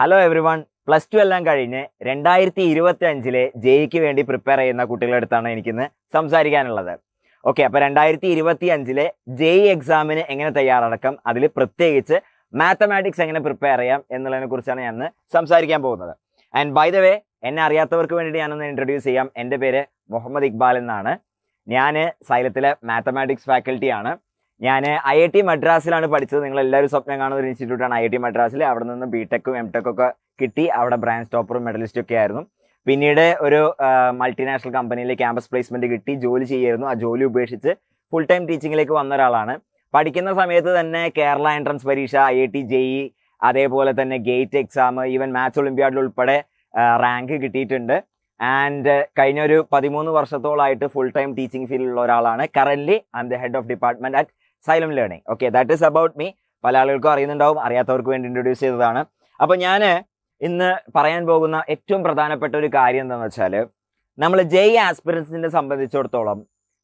Hello every one. +2 എല്ലാം കഴിഞ്ഞ് 2025 Jake വേണ്ടി പ്രിപ്പയർ ചെയ്യുന്ന കുട്ടികളുടെ അടുത്താണ് എനിക്കിന്ന് സംസാരിക്കാനുള്ളത്. ഓക്കെ, അപ്പോൾ 2025 ജെയ് എക്സാമിന് എങ്ങനെ തയ്യാറെടുക്കാം, അതിൽ പ്രത്യേകിച്ച് മാത്തമാറ്റിക്സ് എങ്ങനെ പ്രിപ്പയർ ചെയ്യാം എന്നുള്ളതിനെ കുറിച്ചാണ് ഞാൻ സംസാരിക്കാൻ പോകുന്നത്. ആൻഡ് ബൈ ദ വേ, എന്നെ അറിയാത്തവർക്ക് വേണ്ടിയിട്ട് ഞാനൊന്ന് ഇൻട്രൊഡ്യൂസ് ചെയ്യാം. എൻ്റെ പേര് മുഹമ്മദ് ഇക്ബാൽ എന്നാണ്. ഞാൻ സൈലത്തിലെ മാത്തമാറ്റിക്സ് ഫാക്കൽറ്റിയാണ്. ഞാൻ IIT മദ്രാസിലാണ് പഠിച്ചത്. നിങ്ങൾ എല്ലാവരും സ്വപ്നം കാണുന്ന ഒരു ഇൻസ്റ്റിറ്റ്യൂട്ടാണ് IIT മദ്രാസിൽ. അവിടെ നിന്ന് BTech MTech ഒക്കെ കിട്ടി. അവിടെ ബ്രാഞ്ച് ടോപ്പറും മെഡലിസ്റ്റും ഒക്കെ ആയിരുന്നു. പിന്നീട് ഒരു മൾട്ടിനാഷണൽ കമ്പനിയിൽ ക്യാമ്പസ് പ്ലേസ്മെന്റ് കിട്ടി, ജോലി ചെയ്യായിരുന്നു. ആ ജോലി ഉപേക്ഷിച്ച് ഫുൾ ടൈം ടീച്ചിങ്ങിലേക്ക് വന്ന ഒരാളാണ്. പഠിക്കുന്ന സമയത്ത് തന്നെ കേരള എൻട്രൻസ് പരീക്ഷ, IIT JEE, അതേപോലെ തന്നെ ഗേറ്റ് എക്സാം, ഈവൻ മാത്സ് ഒളിമ്പ്യാഡിൽ ഉൾപ്പെടെ റാങ്ക് കിട്ടിയിട്ടുണ്ട്. ആൻഡ് കഴിഞ്ഞ ഒരു 13 വർഷത്തോളമായിട്ട് ഫുൾ ടൈം ടീച്ചിങ് ഫീൽഡിലുള്ള ഒരാളാണ്. Current I M the head of department at xylem learning. Okay, that is about me. പല ആളുകൾക്കും അറിയുന്നുണ്ടാവും, അറിയാത്തവർക്ക് വേണ്ടി ഇൻട്രൊഡ്യൂസ് ചെയ്തതാണ്. അപ്പോൾ ഞാൻ ഇന്ന് പറയാൻ പോകുന്ന ഏറ്റവും പ്രധാനപ്പെട്ട ഒരു കാര്യം എന്താണെന്ന് വെച്ചാൽ, നമ്മൾ JEE ആസ്പിറൻസിനെ സംബന്ധിച്ചിടത്തോളം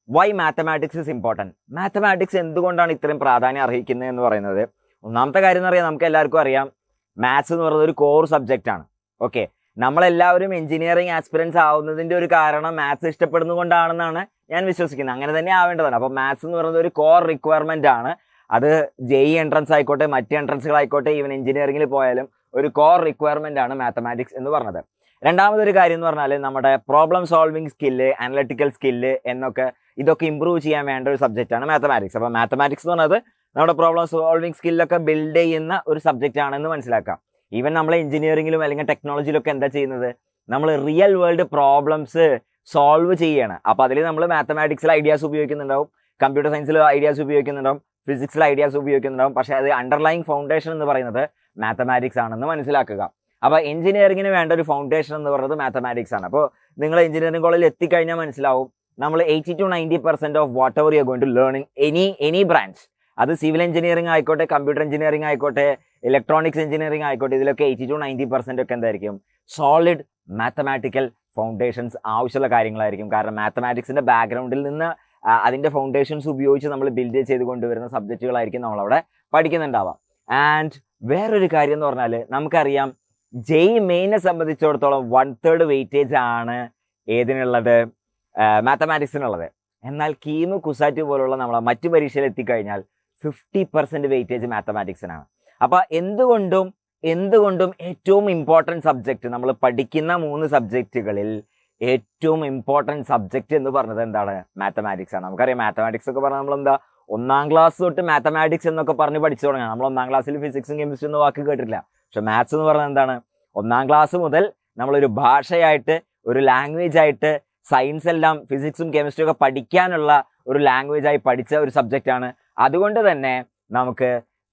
why mathematics is important. Mathematics എന്തുകൊണ്ടാണ് ഇത്രയും പ്രാധാന്യം അർഹിക്കുന്നത് എന്ന് പറയുന്നത്, ഒന്നാമത്തെ കാര്യം എന്ന് പറയാം, നമുക്ക് എല്ലാവർക്കും അറിയാം, മാത്സ് എന്ന് പറയുന്നത് ഒരു കോർ സബ്ജക്റ്റ് ആണ്. ഓക്കെ, നമ്മളെല്ലാവരും എഞ്ചിനീയറിംഗ് ആസ്പിറൻസ് ആവുന്നതിൻ്റെ ഒരു കാരണം മാത്സ് ഇഷ്ടപ്പെടുന്നതുകൊണ്ടാണെന്നാണ് ഞാൻ വിശ്വസിക്കുന്നത്. അങ്ങനെ തന്നെ ആവേണ്ടതാണ്. അപ്പോൾ മാത്സ് എന്ന് പറയുന്നത് ഒരു കോർ റിക്വയർമെൻ്റ് ആണ്. അത് JEE എൻട്രൻസ് ആയിക്കോട്ടെ, മറ്റ് എൻട്രൻസുകളായിക്കോട്ടെ, ഈവൻ എഞ്ചിനീയറിംഗിൽ പോയാലും ഒരു കോർ റിക്വയർമെൻ്റ് ആണ് മാത്തമാറ്റിക്സ് എന്ന് പറഞ്ഞത്. രണ്ടാമതൊരു കാര്യം എന്ന് പറഞ്ഞാൽ, നമ്മുടെ problem solving skill, analytical skill ഇതൊക്കെ ഇമ്പ്രൂവ് ചെയ്യാൻ വേണ്ട ഒരു സബ്ജക്റ്റാണ് മാത്തമാറ്റിക്സ്. അപ്പോൾ മാത്തമാറ്റിക്സ് എന്ന് പറയുന്നത് നമ്മുടെ പ്രോബ്ലം സോൾവിങ് സ്കില്ലൊക്കെ ബിൽഡ് ചെയ്യുന്ന ഒരു സബ്ജക്റ്റ് ആണെന്ന് മനസ്സിലാക്കാം. ഈവൻ നമ്മൾ എഞ്ചിനീയറിംഗിലും അല്ലെങ്കിൽ ടെക്നോളജിയിലൊക്കെ എന്താ ചെയ്യുന്നത്, നമ്മൾ റിയൽ വേൾഡ് പ്രോബ്ലംസ് സോൾവ് ചെയ്യാണ്. അപ്പോൾ അതിൽ നമ്മൾ മാത്തമാറ്റിക്സിൽ ഐഡിയാസ് ഉപയോഗിക്കുന്നുണ്ടാവും, കമ്പ്യൂട്ടർ സയൻസിൽ ഐഡിയാസ് ഉപയോഗിക്കുന്നുണ്ടാവും, ഫിസിക്സിൽ ഐഡിയാസ് ഉപയോഗിക്കുന്നുണ്ടാവും. പക്ഷേ അത് അണ്ടർലൈങ് ഫൗണ്ടേഷൻ എന്ന് പറയുന്നത് മാത്തമാറ്റിക്സ് ആണെന്ന് മനസ്സിലാക്കുക. അപ്പോൾ എഞ്ചിനീയറിംഗിന് വേണ്ട ഒരു ഫൗണ്ടേഷൻ എന്ന് പറയുന്നത് മാത്തമാറ്റിക്സ് ആണ്. അപ്പോൾ നിങ്ങൾ എഞ്ചിനീയറിംഗ് കോളേജിൽ എത്തിക്കഴിഞ്ഞാൽ മനസ്സിലാവും, നമ്മൾ 80 to 90% of whatever you are going to learn in any branch, അത് സിവിൽ എഞ്ചിനീയറിംഗ് ആയിക്കോട്ടെ, കമ്പ്യൂട്ടർ എഞ്ചിനീയറിംഗ് ആയിക്കോട്ടെ, ഇലക്ട്രോണിക്സ് എഞ്ചിനീയറിംഗ് ആയിക്കോട്ടെ, ഇതിലൊക്കെ 80 to 90% ഒക്കെ എന്തായിരിക്കും, സോളിഡ് മാത്തമാറ്റിക്കൽ ഫൗണ്ടേഷൻസ് ആവശ്യമുള്ള കാര്യങ്ങളായിരിക്കും. കാരണം മാത്തമാറ്റിക്സിന്റെ ബാക്ക്ഗ്രൗണ്ടിൽ നിന്ന് അതിന്റെ ഫൗണ്ടേഷൻസ് ഉപയോഗിച്ച് നമ്മൾ ബിൽഡ് ചെയ്ത് കൊണ്ടുവരുന്ന സബ്ജക്റ്റുകളായിരിക്കും നമ്മളവിടെ പഠിക്കുന്നുണ്ടാവാം. ആൻഡ് വേറൊരു കാര്യം എന്ന് പറഞ്ഞാൽ, നമുക്കറിയാം JEE മെയിനെ സംബന്ധിച്ചിടത്തോളം 1/3 വെയിറ്റേജ് ആണ് ഏതിനുള്ളത്, മാത്തമാറ്റിക്സിനുള്ളത്. എന്നാൽ കീമ്, കുസാറ്റ് പോലുള്ള നമ്മളെ മറ്റു പരീക്ഷയിൽ എത്തിക്കഴിഞ്ഞാൽ 50% വെയിറ്റേജ് മാത്തമാറ്റിക്സിനാണ്. അപ്പോൾ എന്തുകൊണ്ടും ഏറ്റവും ഇമ്പോർട്ടൻറ്റ് സബ്ജക്റ്റ്, നമ്മൾ പഠിക്കുന്ന 3 സബ്ജക്റ്റുകളിൽ ഏറ്റവും ഇമ്പോർട്ടൻറ്റ് സബ്ജക്റ്റ് എന്ന് പറഞ്ഞത് എന്താണ്, മാത്തമാറ്റിക്സ് ആണ്. നമുക്കറിയാം മാത്തമാറ്റിക്സ് ഒക്കെ പറഞ്ഞാൽ നമ്മളെന്താ 1ാം ക്ലാസ് തൊട്ട് മാത്തമാറ്റിക്സ് എന്നൊക്കെ പറഞ്ഞ് പഠിച്ചു തുടങ്ങാം. നമ്മൾ 1ാം ക്ലാസ്സിൽ ഫിസിക്സും കെമിസ്ട്രി ഒന്നും വാക്ക് കേട്ടിട്ടില്ല. പക്ഷെ മാത്സ് എന്ന് പറഞ്ഞാൽ എന്താണ്, 1ാം ക്ലാസ് മുതൽ നമ്മളൊരു ഭാഷയായിട്ട്, ഒരു ലാംഗ്വേജ് ആയിട്ട്, സയൻസ് എല്ലാം ഫിസിക്സും കെമിസ്ട്രി ഒക്കെ പഠിക്കാനുള്ള ഒരു ലാംഗ്വേജ് ആയി പഠിച്ച ഒരു സബ്ജക്റ്റ് ആണ്. അതുകൊണ്ട് തന്നെ നമുക്ക്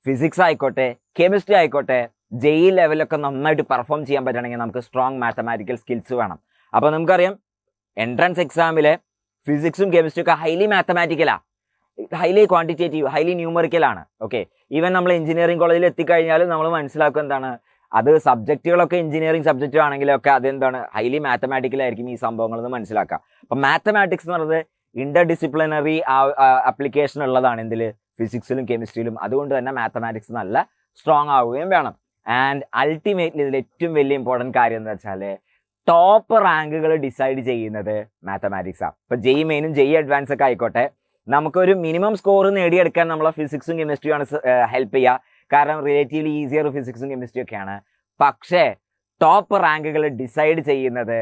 ഫിസിക്സ് ആയിക്കോട്ടെ, കെമിസ്ട്രി ആയിക്കോട്ടെ, JEE ലെവലൊക്കെ നന്നായിട്ട് പെർഫോം ചെയ്യാൻ പറ്റുകയാണെങ്കിൽ നമുക്ക് സ്ട്രോങ് മാത്തമാറ്റിക്കൽ സ്കിൽസ് വേണം. അപ്പോൾ നമുക്കറിയാം എൻട്രൻസ് എക്സാമിലെ ഫിസിക്സും കെമിസ്ട്രിയും ഒക്കെ ഹൈലി മാത്തമാറ്റിക്കലാണ്, ഹൈലി ക്വാണ്ടിറ്റേറ്റീവ്, ഹൈലി ന്യൂമറിക്കലാണ്. ഓക്കെ, ഈവൻ നമ്മൾ എഞ്ചിനീയറിംഗ് കോളേജിൽ എത്തിക്കഴിഞ്ഞാലും നമ്മൾ മനസ്സിലാക്കുക എന്താണ്, അത് സബ്ജക്റ്റുകളൊക്കെ എഞ്ചിനീയറിംഗ് സബ്ജക്റ്റ് ആണെങ്കിലൊക്കെ അതെന്താണ്, ഹൈലി മാത്തമാറ്റിക്കലായിരിക്കും ഈ സംഭവങ്ങളെന്ന് മനസ്സിലാക്കുക. അപ്പം മാത്തമാറ്റിക്സ് എന്ന് പറയുന്നത് ഇന്റർ ഡിസിപ്ലിനറി ആപ്ലിക്കേഷൻ ഉള്ളതാണ് എന്തിൽ, ഫിസിക്സിലും കെമിസ്ട്രിയിലും. അതുകൊണ്ട് തന്നെ മാത്തമാറ്റിക്സ് നല്ല സ്ട്രോങ് ആവുകയും വേണം. ആൻഡ് അൾട്ടിമേറ്റ്ലി ഇതിൽ ഏറ്റവും വലിയ ഇമ്പോർട്ടൻറ്റ് കാര്യം എന്ന് വെച്ചാൽ, ടോപ്പ് റാങ്കുകൾ ഡിസൈഡ് ചെയ്യുന്നത് മാത്തമാറ്റിക്സാണ്. ഇപ്പോൾ JEE മെയിനും JEE അഡ്വാൻസ് ഒക്കെ ആയിക്കോട്ടെ, നമുക്കൊരു മിനിമം സ്കോർ നേടിയെടുക്കാൻ നമ്മളെ ഫിസിക്സും കെമിസ്ട്രിയാണ് ഹെൽപ്പ് ചെയ്യുക. കാരണം റിലേറ്റീവ്ലി ഈസിയർ ഫിസിക്സും കെമിസ്ട്രി ഒക്കെയാണ്. പക്ഷേ ടോപ്പ് റാങ്കുകൾ ഡിസൈഡ് ചെയ്യുന്നത്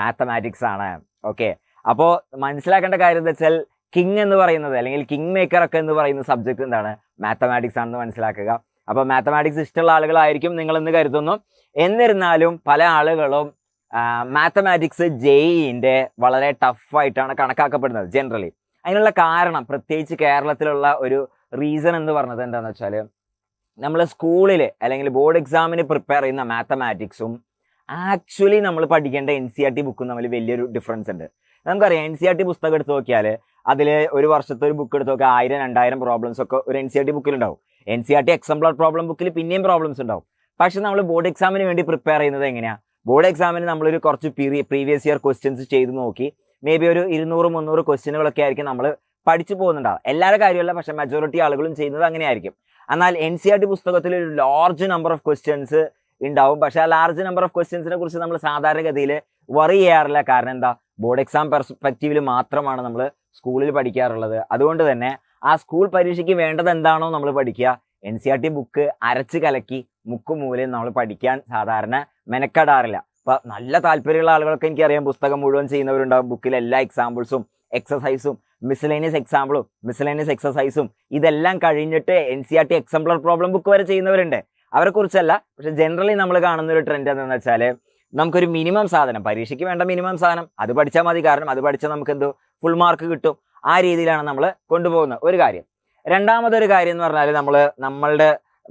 മാത്തമാറ്റിക്സ് ആണ്. ഓക്കെ, അപ്പോൾ മനസ്സിലാക്കേണ്ട കാര്യം എന്താ വെച്ചാൽ, കിങ് എന്ന് പറയുന്നത് അല്ലെങ്കിൽ കിങ് മേക്കർ ഒക്കെ എന്ന് പറയുന്ന സബ്ജക്റ്റ് എന്താണ്, മാത്തമാറ്റിക്സ് ആണെന്ന് മനസ്സിലാക്കുക. അപ്പോൾ മാത്തമാറ്റിക്സ് ഇഷ്ടമുള്ള ആളുകളായിരിക്കും നിങ്ങളെന്ന് കരുതുന്നു. എന്നിരുന്നാലും പല ആളുകളും മാത്തമാറ്റിക്സ് JEEന്റെ വളരെ ടഫായിട്ടാണ് കണക്കാക്കപ്പെടുന്നത് ജനറലി. അതിനുള്ള കാരണം, പ്രത്യേകിച്ച് കേരളത്തിലുള്ള ഒരു റീസൺ എന്ന് പറഞ്ഞത് എന്താണെന്ന് വെച്ചാൽ, നമ്മൾ സ്കൂളിൽ അല്ലെങ്കിൽ ബോർഡ് എക്സാമിന് പ്രിപ്പയർ ചെയ്യുന്ന മാത്തമാറ്റിക്സും ആക്ച്വലി നമ്മൾ പഠിക്കേണ്ട NCERT ബുക്കും തമ്മിൽ വലിയൊരു ഡിഫറൻസ് ഉണ്ട്. നമുക്കറിയാം NCERT പുസ്തകം എടുത്ത് നോക്കിയാൽ അതിൽ ഒരു വർഷത്തെ ഒരു ബുക്ക് എടുത്ത് നോക്കിയാൽ 1000-2000 പ്രോബ്ലംസ് ഒക്കെ ഒരു NCERT ബുക്കിലുണ്ടാവും. NCERT എക്സാംപ്ലർ പ്രോബ്ലം ബുക്കിൽ പിന്നെയും പ്രോബ്ലംസ് ഉണ്ടാവും. പക്ഷെ നമ്മൾ ബോർഡ് എക്സാമിന് വേണ്ടി പ്രിപ്പയർ ചെയ്യുന്നത് എങ്ങനെയാണ്, ബോർഡ് എക്സാമിന് നമ്മളൊരു കുറച്ച് പ്രീവിയസ് ഇയർ ക്വസ്റ്റ്യൻസ് ചെയ്ത് നോക്കി മേ ബി ഒരു 200-300 ക്വസ്റ്റ്യനുകളൊക്കെ ആയിരിക്കും നമ്മൾ പഠിച്ചു പോകുന്നുണ്ടാവും. എല്ലാവരുടെ കാര്യമല്ല, പക്ഷെ മെജോറിറ്റി ആളുകളും ചെയ്യുന്നത് അങ്ങനെയായിരിക്കും. എന്നാൽ NCERT പുസ്തകത്തിൽ ഒരു ലാർജ് നമ്പർ ഓഫ് ക്വസ്റ്റ്യൻസ് ഉണ്ടാവും. പക്ഷെ ആ ലാർജ് നമ്പർ ഓഫ് ക്വസ്റ്റ്യൻസിനെ കുറിച്ച് നമ്മൾ സാധാരണഗതിയിൽ വറി ചെയ്യാറില്ല. കാരണം എന്താ, ബോർഡ് എക്സാം പെർസ്പെക്റ്റീവിൽ മാത്രമാണ് നമ്മൾ സ്കൂളിൽ പഠിക്കാറുള്ളത്. അതുകൊണ്ട് തന്നെ ആ സ്കൂൾ പരീക്ഷയ്ക്ക് വേണ്ടത് എന്താണോ നമ്മൾ പഠിക്കുക. NCERT ബുക്ക് അരച്ച് കലക്കി മുക്കും മൂലയും നമ്മൾ പഠിക്കാൻ സാധാരണ മെനക്കെടാറില്ല. അപ്പൊ നല്ല താല്പര്യമുള്ള ആളുകളൊക്കെ എനിക്കറിയാം പുസ്തകം മുഴുവൻ ചെയ്യുന്നവരുണ്ടാവും. ബുക്കിലെ എല്ലാ എക്സാമ്പിൾസും എക്സസൈസും മിസ്ലേനിയസ് എക്സാമ്പിളും മിസ്ലേനിയസ് എക്സസൈസും ഇതെല്ലാം കഴിഞ്ഞിട്ട് NCERT എക്സാംപ്ലർ പ്രോബ്ലം ബുക്ക് വരെ ചെയ്യുന്നവരുണ്ട്. അവരെ കുറിച്ചല്ല, പക്ഷെ ജനറലി നമ്മൾ കാണുന്ന ഒരു ട്രെൻഡ് എന്താണെന്ന് വെച്ചാൽ നമുക്കൊരു മിനിമം സാധനം, പരീക്ഷയ്ക്ക് വേണ്ട മിനിമം സാധനം അത് പഠിച്ചാൽ മതി. കാരണം അത് പഠിച്ചാൽ നമുക്ക് എന്തോ ഫുൾ മാർക്ക് കിട്ടും. ആ രീതിയിലാണ് നമ്മൾ കൊണ്ടുപോകുന്ന ഒരു കാര്യം. രണ്ടാമതൊരു കാര്യം എന്ന് പറഞ്ഞാൽ നമ്മളുടെ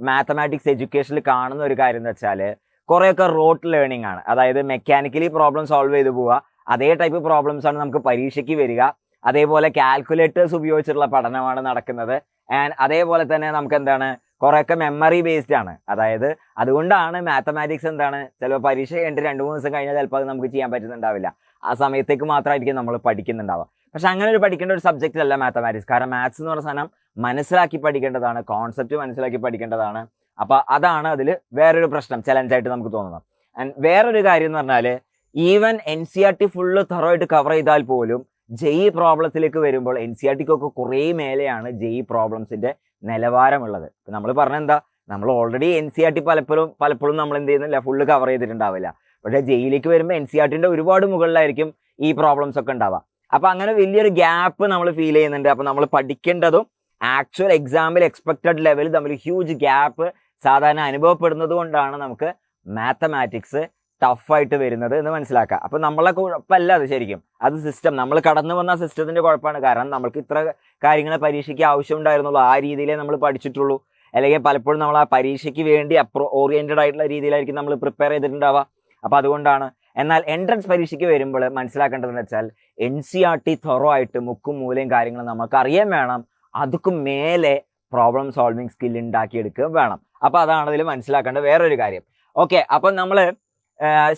മാത്തമാറ്റിക്സ് എഡ്യൂക്കേഷനിൽ കാണുന്ന ഒരു കാര്യം എന്ന് വെച്ചാൽ കുറേയൊക്കെ റോട്ട് ലേണിംഗ് ആണ്. അതായത് മെക്കാനിക്കലി പ്രോബ്ലം സോൾവ് ചെയ്ത് പോവുക, അതേ ടൈപ്പ് പ്രോബ്ലംസ് ആണ് നമുക്ക് പരീക്ഷയ്ക്ക് വരിക. അതേപോലെ കാൽക്കുലേറ്റേഴ്സ് ഉപയോഗിച്ചിട്ടുള്ള പഠനമാണ് നടക്കുന്നത്. ആൻഡ് അതേപോലെ തന്നെ നമുക്ക് എന്താണ്, കുറേയൊക്കെ മെമ്മറി ബേസ്ഡ് ആണ്. അതായത് അതുകൊണ്ടാണ് മാത്തമാറ്റിക്സ് എന്താണ്, ചിലപ്പോൾ പരീക്ഷ കഴിഞ്ഞിട്ട് 2-3 ദിവസം കഴിഞ്ഞാൽ ചിലപ്പോൾ അത് നമുക്ക് ചെയ്യാൻ പറ്റുന്നുണ്ടാവില്ല. ആ സമയത്തേക്ക് മാത്രമായിരിക്കും നമ്മൾ പഠിക്കുന്നുണ്ടാവുക. പക്ഷെ അങ്ങനെ ഒരു പഠിക്കേണ്ട ഒരു സബ്ജക്റ്റ് അല്ല മാത്തമാറ്റിക്സ്. കാരണം മാത്സ് എന്ന് പറഞ്ഞ സാധനം മനസ്സിലാക്കി പഠിക്കേണ്ടതാണ്, കോൺസെപ്റ്റ് മനസ്സിലാക്കി പഠിക്കേണ്ടതാണ്. അപ്പൊ അതാണ് അതിൽ വേറൊരു പ്രശ്നം, ചലഞ്ചായിട്ട് നമുക്ക് തോന്നുന്നത്. ആൻഡ് വേറൊരു കാര്യം എന്ന് പറഞ്ഞാൽ ഈവൻ NCERT ഫുള്ള് തറവായിട്ട് കവർ ചെയ്താൽ പോലും JEE പ്രോബ്ലത്തിലേക്ക് വരുമ്പോൾ NCERTക്കൊക്കെ കുറേ മേലെയാണ് JEE പ്രോബ്ലംസിന്റെ നിലവാരമുള്ളത്. നമ്മൾ പറഞ്ഞെന്താ, നമ്മൾ ഓൾറെഡി NCERT പലപ്പോഴും നമ്മൾ എന്ത് ചെയ്യുന്നില്ല, ഫുള്ള് കവർ ചെയ്തിട്ടുണ്ടാവില്ല. പക്ഷേ JEEലേക്ക് വരുമ്പോൾ NCERTന്റെ ഒരുപാട് മുകളിലായിരിക്കും ഈ പ്രോബ്ലംസ് ഒക്കെ ഉണ്ടാവുക. അപ്പൊ അങ്ങനെ വലിയൊരു ഗ്യാപ്പ് നമ്മൾ ഫീൽ ചെയ്യുന്നുണ്ട്. അപ്പൊ നമ്മൾ പഠിക്കേണ്ടതും ആക്ച്വൽ എക്സാമിൽ എക്സ്പെക്റ്റഡ് ലെവൽ തമ്മിൽ ഹ്യൂജ് ഗ്യാപ്പ് സാധാരണ അനുഭവപ്പെടുന്നത് കൊണ്ടാണ് നമുക്ക് മാത്തമാറ്റിക്സ് ടഫായിട്ട് വരുന്നത് എന്ന് മനസ്സിലാക്കുക. അപ്പൊ നമ്മളെ കുഴപ്പമല്ല അത്, ശരിക്കും അത് സിസ്റ്റം, നമ്മൾ കടന്നു വന്ന സിസ്റ്റത്തിന്റെ കുഴപ്പമാണ്. കാരണം നമ്മൾക്ക് ഇത്ര കാര്യങ്ങൾ പരീക്ഷയ്ക്ക് ആവശ്യമുണ്ടായിരുന്നുള്ളൂ, ആ രീതിയിലേ നമ്മൾ പഠിച്ചിട്ടുള്ളൂ. അല്ലെങ്കിൽ പലപ്പോഴും നമ്മൾ ആ പരീക്ഷയ്ക്ക് വേണ്ടി ഓറിയന്റഡ് ആയിട്ടുള്ള രീതിയിലായിരിക്കും നമ്മൾ പ്രിപ്പയർ ചെയ്തിട്ടുണ്ടാവുക. അപ്പൊ അതുകൊണ്ടാണ്. എന്നാൽ എൻട്രൻസ് പരീക്ഷയ്ക്ക് വരുമ്പോൾ മനസ്സിലാക്കേണ്ടതെന്ന് വെച്ചാൽ NCERT തൊറോ ആയിട്ട് മുക്കും മൂലയും കാര്യങ്ങൾ നമുക്ക് അറിയാൻ വേണം. അതുക്കും മേലെ പ്രോബ്ലം സോൾവിങ് സ്കിൽ ഉണ്ടാക്കിയെടുക്കുക വേണം. അപ്പൊ അതാണ് അതിൽ മനസ്സിലാക്കേണ്ട വേറൊരു കാര്യം. ഓക്കെ, അപ്പൊ നമ്മള്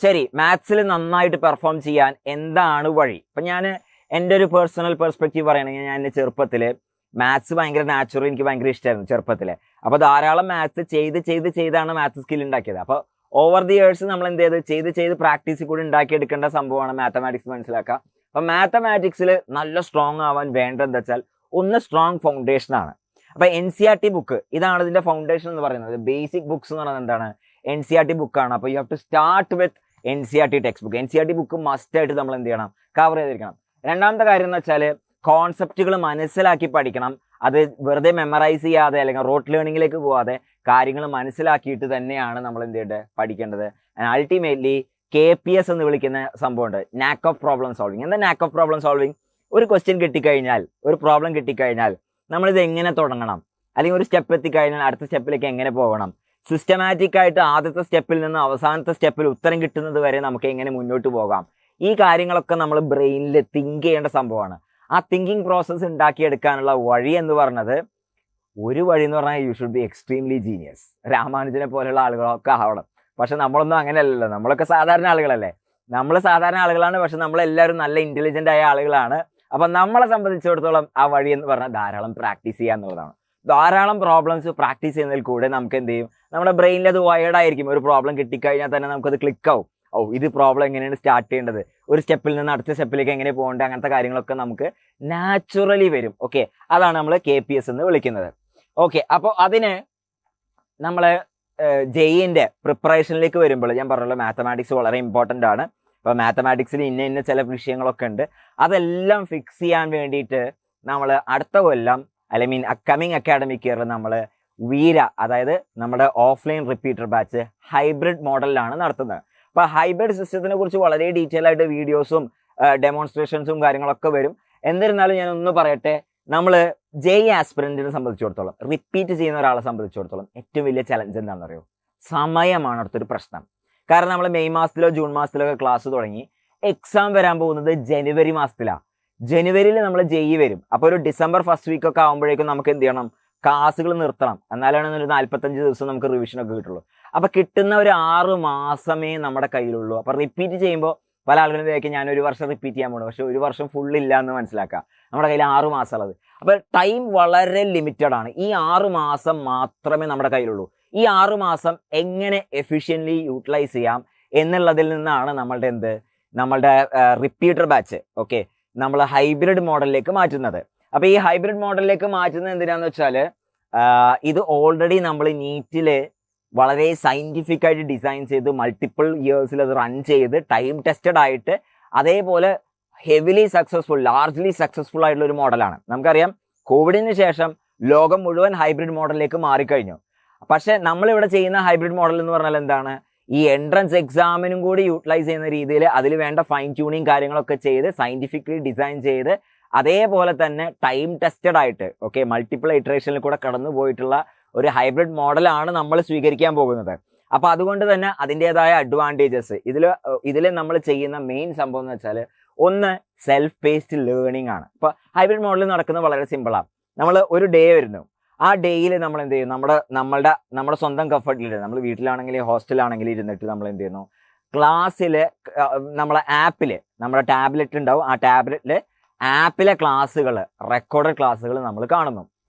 ശരി, മാത്സിൽ നന്നായിട്ട് പെർഫോം ചെയ്യാൻ എന്താണ് വഴി? അപ്പൊ ഞാൻ എൻ്റെ ഒരു പേഴ്സണൽ പെർസ്പെക്റ്റീവ് പറയുകയാണെങ്കിൽ, ഞാൻ എൻ്റെ ചെറുപ്പത്തിൽ മാത്സ് ഭയങ്കര നാച്ചുറൽ, എനിക്ക് ഭയങ്കര ഇഷ്ടമായിരുന്നു ചെറുപ്പത്തിൽ. അപ്പൊ ധാരാളം മാത്സ് ചെയ്താണ് മാത്സ് സ്കിൽ ഉണ്ടാക്കിയത്. അപ്പൊ ഓവർ ദി ഇയേഴ്സ് നമ്മൾ എന്ത് ചെയ്ത് പ്രാക്ടീസിൽ കൂടി ഉണ്ടാക്കിയെടുക്കേണ്ട സംഭവമാണ് മാത്തമാറ്റിക്സ്, മനസ്സിലാക്കുക. അപ്പൊ മാത്തമാറ്റിക്സിൽ നല്ല സ്ട്രോങ് ആവാൻ വേണ്ടത് എന്താ വെച്ചാൽ ഒന്ന് സ്ട്രോങ് ഫൗണ്ടേഷൻ ആണ്. അപ്പൊ NCERT ബുക്ക് ഇതാണ് ഇതിന്റെ ഫൗണ്ടേഷൻ എന്ന് പറയുന്നത്. ബേസിക് ബുക്സ് എന്ന് പറയുന്നത് എന്താണ്, NCERT ബുക്കാണ്. അപ്പൊ you have to start with NCERT textbook. NCERT book must ആയിട്ട് നമ്മൾ എന്ത് ചെയ്യണം, കവർ ചെയ്തിരിക്കണം. രണ്ടാമത്തെ കാര്യം എന്ന് വെച്ചാൽ കോൺസെപ്റ്റുകൾ മനസ്സിലാക്കി പഠിക്കണം. അത് വെറുതെ മെമ്മറൈസ് ചെയ്യാതെ അല്ലെങ്കിൽ റോട്ട് ലേണിംഗിലേക്ക് പോവാതെ കാര്യങ്ങൾ മനസ്സിലാക്കിയിട്ട് തന്നെയാണ് നമ്മൾ എന്ത് ചെയ്യേണ്ടത്, പഠിക്കേണ്ടത്. അൾട്ടിമേറ്റ്ലി KPS എന്ന് വിളിക്കുന്ന സംഭവമുണ്ട്, നാക്ക് ഓഫ് പ്രോബ്ലം സോൾവിങ്. എന്താ നാക്ക് ഓഫ് പ്രോബ്ലം സോൾവിങ്? ഒരു ക്വസ്റ്റ്യൻ കിട്ടിക്കഴിഞ്ഞാൽ, ഒരു പ്രോബ്ലം കിട്ടിക്കഴിഞ്ഞാൽ നമ്മളിത് എങ്ങനെ തുടങ്ങണം, അല്ലെങ്കിൽ ഒരു സ്റ്റെപ്പ് എത്തിക്കഴിഞ്ഞാൽ അടുത്ത സ്റ്റെപ്പിലേക്ക് എങ്ങനെ പോകണം, സിസ്റ്റമാറ്റിക് ആയിട്ട് ആദ്യത്തെ സ്റ്റെപ്പിൽ നിന്ന് അവസാനത്തെ സ്റ്റെപ്പിൽ ഉത്തരം കിട്ടുന്നത് വരെ നമുക്ക് എങ്ങനെ മുന്നോട്ട് പോകാം, ഈ കാര്യങ്ങളൊക്കെ നമ്മൾ ബ്രെയിനിൽ തിങ്ക് ചെയ്യേണ്ട സംഭവമാണ്. ആ തിങ്കിങ് പ്രോസസ്സ് ഉണ്ടാക്കിയെടുക്കാനുള്ള വഴി എന്ന് പറഞ്ഞത്, ഒരു വഴി എന്ന് പറഞ്ഞാൽ you should be extremely genius. രാമാനുജനെ പോലെയുള്ള ആളുകളൊക്കെ ആവണം. പക്ഷെ നമ്മളൊന്നും അങ്ങനെയല്ലല്ലോ, നമ്മളൊക്കെ സാധാരണ ആളുകളല്ലേ. നമ്മൾ സാധാരണ ആളുകളാണ്, പക്ഷെ നമ്മളെല്ലാവരും നല്ല ഇന്റലിജന്റ് ആയ ആളുകളാണ്. അപ്പൊ നമ്മളെ സംബന്ധിച്ചിടത്തോളം ആ വഴി എന്ന് പറഞ്ഞാൽ ധാരാളം പ്രാക്ടീസ് ചെയ്യുക എന്നുള്ളതാണ്. ധാരാളം പ്രോബ്ലംസ് പ്രാക്ടീസ് ചെയ്യുന്നതിൽ കൂടെ നമുക്ക് എന്ത് ചെയ്യും, നമ്മുടെ ബ്രെയിനിൽ അത് വയേർഡ് ആയിരിക്കും. ഒരു പ്രോബ്ലം കിട്ടിക്കഴിഞ്ഞാൽ തന്നെ നമുക്കത് ക്ലിക്ക് ആവും. ഇത് പ്രോബ്ലം എങ്ങനെയാണ് സ്റ്റാർട്ട് ചെയ്യേണ്ടത്, ഒരു സ്റ്റെപ്പിൽ നിന്ന് അടുത്ത സ്റ്റെപ്പിലേക്ക് എങ്ങനെ പോകേണ്ടത്, അങ്ങനത്തെ കാര്യങ്ങളൊക്കെ നമുക്ക് നാച്ചുറലി വരും. ഓക്കെ, അതാണ് നമ്മൾ KPS എന്ന് വിളിക്കുന്നത്. ഓക്കെ, അപ്പോൾ അതിന് നമ്മൾ JEEന്റെ പ്രിപ്പറേഷനിലേക്ക് വരുമ്പോൾ ഞാൻ പറഞ്ഞല്ലോ, മാത്തമാറ്റിക്സ് വളരെ ഇമ്പോർട്ടൻ്റ് ആണ്. അപ്പോൾ മാത്തമാറ്റിക്സിൽ ഇന്ന ചില വിഷയങ്ങളൊക്കെ ഉണ്ട്. അതെല്ലാം ഫിക്സ് ചെയ്യാൻ വേണ്ടിയിട്ട് നമ്മൾ അടുത്ത കൊല്ലം അല്ലെങ്കിൽ അപ്കമിങ് അക്കാഡമിക് ഇയറിൽ നമ്മൾ വീര, അതായത് നമ്മുടെ ഓഫ്ലൈൻ റിപ്പീറ്റർ ബാച്ച് ഹൈബ്രിഡ് മോഡലിലാണ് നടത്തുന്നത്. അപ്പോൾ ഹൈബ്രിഡ് സിസ്റ്റത്തിനെ കുറിച്ച് വളരെ ഡീറ്റെയിൽ ആയിട്ട് വീഡിയോസും ഡെമോൺസ്ട്രേഷൻസും കാര്യങ്ങളൊക്കെ വരും. എന്നിരുന്നാലും ഞാൻ ഒന്ന് പറയട്ടെ, നമ്മൾ JEE ആസ്പിറന്റിനെ സംബന്ധിച്ചിടത്തോളം, റിപ്പീറ്റ് ചെയ്യുന്ന ഒരാളെ സംബന്ധിച്ചിടത്തോളം ഏറ്റവും വലിയ ചലഞ്ച് എന്താണെന്ന് അറിയോ? സമയമാണ് അടുത്തൊരു പ്രശ്നം. കാരണം നമ്മൾ മെയ് മാസത്തിലോ ജൂൺ മാസത്തിലോ ഒക്കെ ക്ലാസ് തുടങ്ങി, എക്സാം വരാൻ പോകുന്നത് ജനുവരി മാസത്തിലാണ്. ജനുവരിയിൽ നമ്മൾ JEE വരും. അപ്പോൾ ഒരു ഡിസംബർ ഫസ്റ്റ് വീക്ക് ഒക്കെ ആകുമ്പോഴേക്കും നമുക്ക് എന്ത് ചെയ്യണം, ക്ലാസ്സുകൾ നിർത്തണം. എന്നാലാണ് ഒരു 45 ദിവസം നമുക്ക് റിവിഷനൊക്കെ കിട്ടുള്ളൂ. അപ്പൊ കിട്ടുന്ന ഒരു 6 മാസമേ നമ്മുടെ കയ്യിലുള്ളൂ. അപ്പൊ റിപ്പീറ്റ് ചെയ്യുമ്പോൾ പല ആളുകളും വിചാരിക്കും ഞാൻ ഒരു വർഷം റിപ്പീറ്റ് ചെയ്യാൻ പോകണം, പക്ഷെ ഒരു വർഷം ഫുൾ ഇല്ല എന്ന് മനസ്സിലാക്കുക. നമ്മുടെ കയ്യിൽ 6 മാസമുള്ളത്. അപ്പൊ ടൈം വളരെ ലിമിറ്റഡ് ആണ്. ഈ 6 മാസം മാത്രമേ നമ്മുടെ കയ്യിലുള്ളൂ. ഈ 6 മാസം എങ്ങനെ എഫിഷ്യൻ്റ്ലി യൂട്ടിലൈസ് ചെയ്യാം എന്നുള്ളതിൽ നിന്നാണ് നമ്മളുടെ റിപ്പീറ്റർ ബാച്ച് ഓക്കെ നമ്മൾ ഹൈബ്രിഡ് മോഡലിലേക്ക് മാറ്റുന്നത്. അപ്പോൾ ഈ ഹൈബ്രിഡ് മോഡലിലേക്ക് മാറ്റുന്നത് എന്തിനാന്ന് വെച്ചാൽ ഇത് ഓൾറെഡി നമ്മൾ നീറ്റിൽ വളരെ സയൻറ്റിഫിക് ആയിട്ട് ഡിസൈൻ ചെയ്ത് മൾട്ടിപ്പിൾ ഇയേഴ്സിൽ അത് റൺ ചെയ്ത് ടൈം ടെസ്റ്റഡ് ആയിട്ട് അതേപോലെ ഹെവിലി സക്സസ്ഫുൾ ലാർജ്ലി സക്സസ്ഫുൾ ആയിട്ടുള്ള ഒരു മോഡലാണ്. നമുക്കറിയാം കോവിഡിന് ശേഷം ലോകം മുഴുവൻ ഹൈബ്രിഡ് മോഡലിലേക്ക് മാറിക്കഴിഞ്ഞു. പക്ഷെ നമ്മളിവിടെ ചെയ്യുന്ന ഹൈബ്രിഡ് മോഡൽ എന്ന് പറഞ്ഞാൽ എന്താണ്, ഈ എൻട്രൻസ് എക്സാമിനും കൂടി യൂട്ടിലൈസ് ചെയ്യുന്ന രീതിയിൽ അതിൽ വേണ്ട ഫൈൻ ട്യൂണിങ് കാര്യങ്ങളൊക്കെ ചെയ്ത് സയൻറ്റിഫിക്കലി ഡിസൈൻ ചെയ്ത് അതേപോലെ തന്നെ ടൈം ടെസ്റ്റഡ് ആയിട്ട് ഓക്കെ മൾട്ടിപ്പിൾ ഇറ്ററേഷനിൽ കൂടെ കടന്നു പോയിട്ടുള്ള ഒരു ഹൈബ്രിഡ് മോഡലാണ് നമ്മൾ സ്വീകരിക്കാൻ പോകുന്നത്. അപ്പോൾ അതുകൊണ്ട് തന്നെ അതിൻ്റെതായ അഡ്വാൻറ്റേജസ് ഇതിൽ നമ്മൾ ചെയ്യുന്ന മെയിൻ സംഭവം എന്ന് വെച്ചാൽ ഒന്ന് സെൽഫ് പേസ്ഡ് ലേണിംഗ് ആണ്. ഇപ്പോൾ ഹൈബ്രിഡ് മോഡൽ നടക്കുന്നത് വളരെ സിമ്പിളാണ്. നമ്മൾ ഒരു ഡേ വരുന്നു, ആ ഡേയിൽ നമ്മൾ എന്ത് ചെയ്യും, നമ്മുടെ സ്വന്തം കംഫർട്ടിൽ നമ്മൾ വീട്ടിലാണെങ്കിൽ ഹോസ്റ്റലാണെങ്കിൽ ഇരുന്നിട്ട് നമ്മൾ എന്ത് ചെയ്യുന്നു, ക്ലാസ്സിൽ നമ്മളെ ആപ്പിൽ നമ്മുടെ ടാബ്ലറ്റ് ഉണ്ടാവും, ആ ടാബ്ലറ്റിൽ ആപ്പിലെ ക്ലാസ്സുകൾ റെക്കോർഡഡ് ക്ലാസ്സുകൾ നമ്മൾ കാണുന്നു.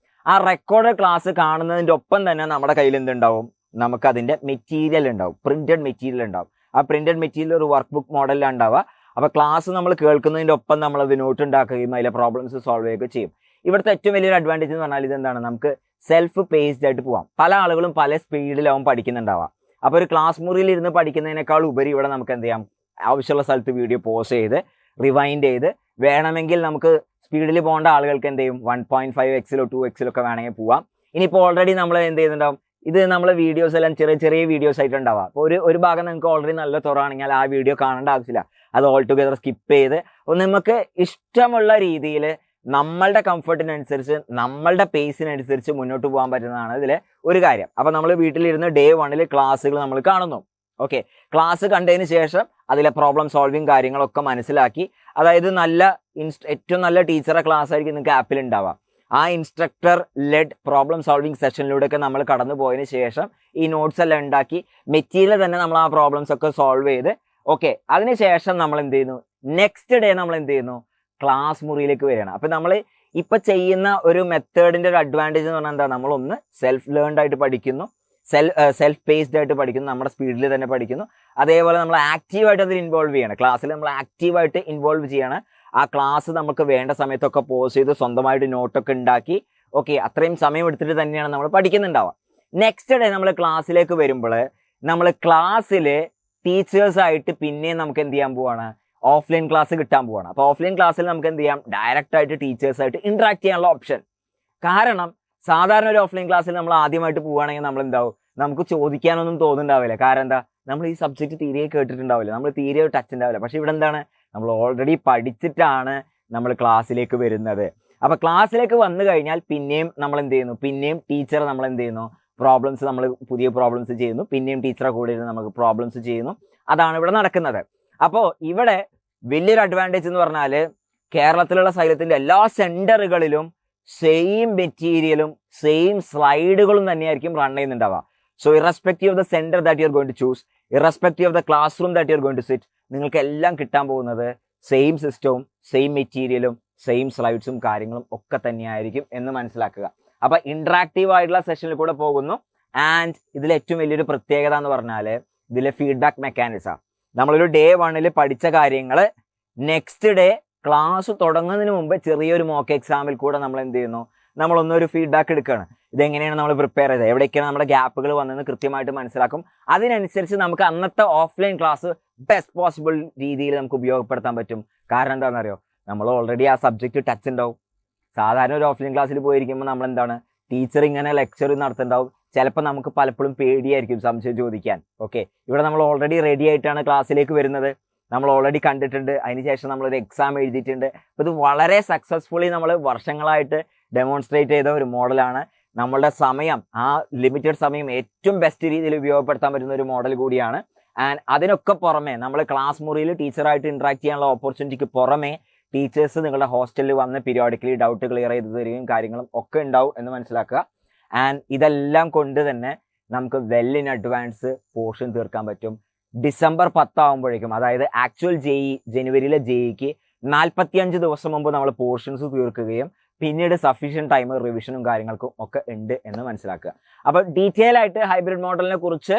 ആ റെക്കോർഡഡ് ക്ലാസ് കാണുന്നതിൻ്റെ ഒപ്പം തന്നെ നമ്മുടെ കയ്യിൽ എന്തുണ്ടാവും, നമുക്കതിൻ്റെ മെറ്റീരിയൽ ഉണ്ടാവും, പ്രിന്റഡ് മെറ്റീരിയൽ ഉണ്ടാവും. ആ പ്രിന്റഡ് മെറ്റീരിയൽ ഒരു വർക്ക് ബുക്ക് മോഡലിലാണ് ഉണ്ടാവുക. അപ്പോൾ ക്ലാസ് നമ്മൾ കേൾക്കുന്നതിൻ്റെ ഒപ്പം നമ്മളത് നോട്ട് ഉണ്ടാക്കുകയും അതിലെ പ്രോബ്ലംസ് സോൾവ് ചെയ്യുകയൊക്കെ ചെയ്യും. ഇവിടുത്തെ ഏറ്റവും വലിയൊരു അഡ്വാൻറ്റേജ് എന്ന് പറഞ്ഞാൽ ഇതെന്താണ്, നമുക്ക് സെൽഫ് പേസ്ഡ് ആയിട്ട് പോവാം. പല ആളുകളും പല സ്പീഡിലാവും പഠിക്കുന്നുണ്ടാവുക. അപ്പോൾ ഒരു ക്ലാസ് മുറിയിൽ ഇരുന്ന് പഠിക്കുന്നതിനേക്കാൾ ഉപരി ഇവിടെ നമുക്ക് എന്ത് ചെയ്യാം, ആവശ്യമുള്ള സ്ഥലത്ത് വീഡിയോ പോസ് ചെയ്ത് റിവൈൻഡ് ചെയ്ത് വേണമെങ്കിൽ നമുക്ക് സ്പീഡിൽ പോകേണ്ട ആളുകൾക്ക് എന്ത് ചെയ്യും 1.5x 2x ഒക്കെ വേണമെങ്കിൽ പോവാം. ഇനിയിപ്പോൾ ഓൾറെഡി നമ്മൾ എന്ത് ചെയ്യുന്നുണ്ടാവും, ഇത് നമ്മൾ വീഡിയോസ് എല്ലാം ചെറിയ ചെറിയ വീഡിയോസ് ആയിട്ട് ഉണ്ടാവുക. അപ്പോൾ ഒരു ഭാഗം നിങ്ങൾക്ക് ഓൾറെഡി നല്ല തുറയാണെങ്കിൽ ആ വീഡിയോ കാണേണ്ട ആവശ്യമില്ല, അത് ഓൾ ടുഗെദർ സ്കിപ്പ് ചെയ്ത് നമുക്ക് ഇഷ്ടമുള്ള രീതിയിൽ നമ്മളുടെ കംഫർട്ടിനനുസരിച്ച് നമ്മളുടെ പേസിനനുസരിച്ച് മുന്നോട്ട് പോകാൻ പറ്റുന്നതാണ് ഇതിലെ ഒരു കാര്യം. അപ്പോൾ നമ്മൾ വീട്ടിലിരുന്ന് ഡേ 1 ക്ലാസ്സുകൾ നമ്മൾ കാണുന്നു. ഓക്കെ, ക്ലാസ് കണ്ടതിന് ശേഷം അതിലെ പ്രോബ്ലം സോൾവിങ് കാര്യങ്ങളൊക്കെ മനസ്സിലാക്കി, അതായത് ഏറ്റവും നല്ല ടീച്ചറെ ക്ലാസ് ആയിരിക്കും നിങ്ങൾക്ക് ആപ്പിൽ ഉണ്ടാവുക. ആ ഇൻസ്ട്രക്ടർ ലെഡ് പ്രോബ്ലം സോൾവിങ് സെഷനിലൂടെയൊക്കെ നമ്മൾ കടന്നു പോയതിന് ശേഷം ഈ നോട്ട്സ് എല്ലാം ഉണ്ടാക്കി മെറ്റീരിയൽ തന്നെ നമ്മൾ ആ പ്രോബ്ലംസ് ഒക്കെ സോൾവ് ചെയ്ത് ഓക്കെ അതിനുശേഷം നമ്മൾ എന്ത് ചെയ്യുന്നു, നെക്സ്റ്റ് ഡേ നമ്മൾ എന്ത് ചെയ്യുന്നു, ക്ലാസ് മുറിയിലേക്ക് വരികയാണ്. അപ്പം നമ്മൾ ഇപ്പം ചെയ്യുന്ന ഒരു മെത്തേഡിൻ്റെ ഒരു അഡ്വാൻറ്റേജ് എന്ന് പറഞ്ഞാൽ എന്താ, നമ്മളൊന്ന് സെൽഫ് ലേൺഡ് ആയിട്ട് പഠിക്കുന്നു, സെൽഫ് പേസ്ഡ് ആയിട്ട് പഠിക്കുന്നു, നമ്മുടെ സ്പീഡിൽ തന്നെ പഠിക്കുന്നു. അതേപോലെ നമ്മൾ ആക്റ്റീവായിട്ട് അതിൽ ഇൻവോൾവ് ചെയ്യണം, ക്ലാസ്സിൽ നമ്മൾ ആക്റ്റീവായിട്ട് ഇൻവോൾവ് ചെയ്യണം. ആ ക്ലാസ് നമുക്ക് വേണ്ട സമയത്തൊക്കെ പോസ് ചെയ്ത് സ്വന്തമായിട്ട് നോട്ടൊക്കെ ഉണ്ടാക്കി ഓക്കെ അത്രയും സമയം എടുത്തിട്ട് തന്നെയാണ് നമ്മൾ പഠിക്കുന്നുണ്ടാവുക. നെക്സ്റ്റ് ഡേ നമ്മൾ ക്ലാസ്സിലേക്ക് വരുമ്പോൾ നമ്മൾ ക്ലാസ്സിൽ ടീച്ചേഴ്സായിട്ട് പിന്നെയും നമുക്ക് എന്ത് ചെയ്യാൻ പോവാണ്, ഓഫ്ലൈൻ ക്ലാസ് കിട്ടാൻ പോവാണ്. അപ്പോൾ ഓഫ്ലൈൻ ക്ലാസ്സിൽ നമുക്ക് എന്ത് ചെയ്യാം, ഡയറക്റ്റ് ആയിട്ട് ടീച്ചേഴ്സായിട്ട് ഇൻട്രാക്ട് ചെയ്യാനുള്ള ഓപ്ഷൻ. കാരണം സാധാരണ ഒരു ഓഫ്ലൈൻ ക്ലാസ്സിൽ നമ്മൾ ആദ്യമായിട്ട് പോവുകയാണെങ്കിൽ നമ്മൾ എന്താവും, നമുക്ക് ചോദിക്കാനൊന്നും തോന്നുന്നുണ്ടാവില്ല. കാരണം എന്താ, നമ്മൾ ഈ സബ്ജക്റ്റ് തീരെ കേട്ടിട്ടുണ്ടാവില്ല, നമ്മൾ തീരെ ടച്ച് ഉണ്ടാവില്ല. പക്ഷെ ഇവിടെ എന്താണ്, നമ്മൾ ഓൾറെഡി പഠിച്ചിട്ടാണ് നമ്മൾ ക്ലാസ്സിലേക്ക് വരുന്നത്. അപ്പോൾ ക്ലാസ്സിലേക്ക് വന്നു കഴിഞ്ഞാൽ പിന്നെയും നമ്മൾ എന്ത് ചെയ്യുന്നു, പിന്നെയും ടീച്ചർ നമ്മൾ എന്ത് ചെയ്യുന്നു, പ്രോബ്ലംസ് നമ്മൾ പുതിയ പ്രോബ്ലംസ് ചെയ്യുന്നു, പിന്നെയും ടീച്ചറെ കൂടെ ഇരുന്ന് നമുക്ക് പ്രോബ്ലംസ് ചെയ്യുന്നു. അതാണ് ഇവിടെ നടക്കുന്നത്. അപ്പോൾ ഇവിടെ വലിയൊരു അഡ്വാൻറ്റേജ് എന്ന് പറഞ്ഞാൽ കേരളത്തിലുള്ള സൈലത്തിൻ്റെ എല്ലാ സെൻറ്ററുകളിലും സെയിം മെറ്റീരിയലും സെയിം സ്ലൈഡുകളും തന്നെയായിരിക്കും റൺ ചെയ്യുന്നുണ്ടാവുക. So irrespective of the centre that you are going to choose, irrespective of the classroom that you are going to sit, നിങ്ങൾക്ക് എല്ലാം കിട്ടാൻ പോകുന്നത് സെയിം സിസ്റ്റവും സെയിം മെറ്റീരിയലും സെയിം സ്ലൈഡ്സും കാര്യങ്ങളും ഒക്കെ തന്നെയായിരിക്കും എന്ന് മനസ്സിലാക്കുക. അപ്പോൾ ഇൻട്രാക്റ്റീവ് ആയിട്ടുള്ള സെഷനിൽ കൂടെ പോകുന്നു. ആൻഡ് ഇതിൽ ഏറ്റവും വലിയൊരു പ്രത്യേകത എന്ന് പറഞ്ഞാൽ ഇതിലെ ഫീഡ്ബാക്ക് മെക്കാനിസം. നമ്മളൊരു ഡേ 1 പഠിച്ച കാര്യങ്ങൾ നെക്സ്റ്റ് ഡേ ക്ലാസ് തുടങ്ങുന്നതിന് മുമ്പ് ചെറിയൊരു മോക്ക് എക്സാമിൽ കൂടെ നമ്മൾ എന്ത് ചെയ്യുന്നു, നമ്മളൊന്നൊരു ഫീഡ്ബാക്ക് എടുക്കുകയാണ്. ഇതെങ്ങനെയാണ് നമ്മൾ പ്രിപ്പയർ ചെയ്തത്, എവിടേക്കാണ് നമ്മുടെ ഗ്യാപ്പുകൾ വന്നതെന്ന് കൃത്യമായിട്ട് മനസ്സിലാക്കും. അതിനനുസരിച്ച് നമുക്ക് അന്നത്തെ ഓഫ്ലൈൻ ക്ലാസ് ബെസ്റ്റ് പോസിബിൾ രീതിയിൽ നമുക്ക് ഉപയോഗപ്പെടുത്താൻ പറ്റും. കാരണം എന്താണെന്നറിയോ, നമ്മൾ ഓൾറെഡി ആ സബ്ജക്റ്റ് ടച്ച് ഉണ്ടാവും. സാധാരണ ഒരു ഓഫ്ലൈൻ ക്ലാസ്സിൽ പോയിരിക്കുമ്പോൾ നമ്മൾ എന്താണ്, ടീച്ചർ ഇങ്ങനെ ലെക്ചർ നടത്തുന്നുണ്ടാവും. ചിലപ്പോൾ നമുക്ക് പലപ്പോഴും പേടിയായിരിക്കും സംശയം ചോദിക്കാൻ. ഓക്കെ, ഇവിടെ നമ്മൾ ഓൾറെഡി റെഡി ആയിട്ടാണ് ക്ലാസ്സിലേക്ക് വരുന്നത്, നമ്മൾ ഓൾറെഡി കണ്ടിട്ടുണ്ട്, അതിനുശേഷം നമ്മളൊരു എക്സാം എഴുതിയിട്ടുണ്ട്. അപ്പോൾ ഇത് വളരെ സക്സസ്ഫുള്ളി നമ്മൾ വർഷങ്ങളായിട്ട് ഡെമോൺസ്ട്രേറ്റ് ചെയ്ത ഒരു മോഡലാണ്. നമ്മളുടെ സമയം, ആ ലിമിറ്റഡ് സമയം ഏറ്റവും ബെസ്റ്റ് രീതിയിൽ ഉപയോഗപ്പെടുത്താൻ പറ്റുന്ന ഒരു മോഡൽ കൂടിയാണ്. ആൻഡ് അതിനൊക്കെ പുറമെ നമ്മൾ ക്ലാസ് മുറിയിൽ ടീച്ചറായിട്ട് ഇൻട്രാക്ട് ചെയ്യാനുള്ള ഓപ്പർച്യൂണിറ്റിക്ക് പുറമെ ടീച്ചേഴ്സ് നിങ്ങളുടെ ഹോസ്റ്റലിൽ വന്ന് പീരിയോഡിക്കലി ഡൗട്ട് ക്ലിയർ ചെയ്ത് തരികയും കാര്യങ്ങളും ഒക്കെ ഉണ്ടാവും എന്ന് മനസ്സിലാക്കുക. ആൻഡ് ഇതെല്ലാം കൊണ്ട് തന്നെ നമുക്ക് വെൽ ഇൻ അഡ്വാൻസ് പോർഷൻ തീർക്കാൻ പറ്റും. ഡിസംബർ 10 ആകുമ്പോഴേക്കും, അതായത് ആക്ച്വൽ ജനുവരിയിലെ ജെഇക്ക് 45 ദിവസം മുമ്പ് നമ്മൾ പോർഷൻസ് തീർക്കുകയും പിന്നീട് സഫീഷ്യൻറ്റ് ടൈം റിവിഷനും കാര്യങ്ങൾക്കും ഒക്കെ ഉണ്ട് എന്ന് മനസ്സിലാക്കുക. അപ്പോൾ ഡീറ്റെയിൽ ആയിട്ട് ഹൈബ്രിഡ് മോഡലിനെ കുറിച്ച്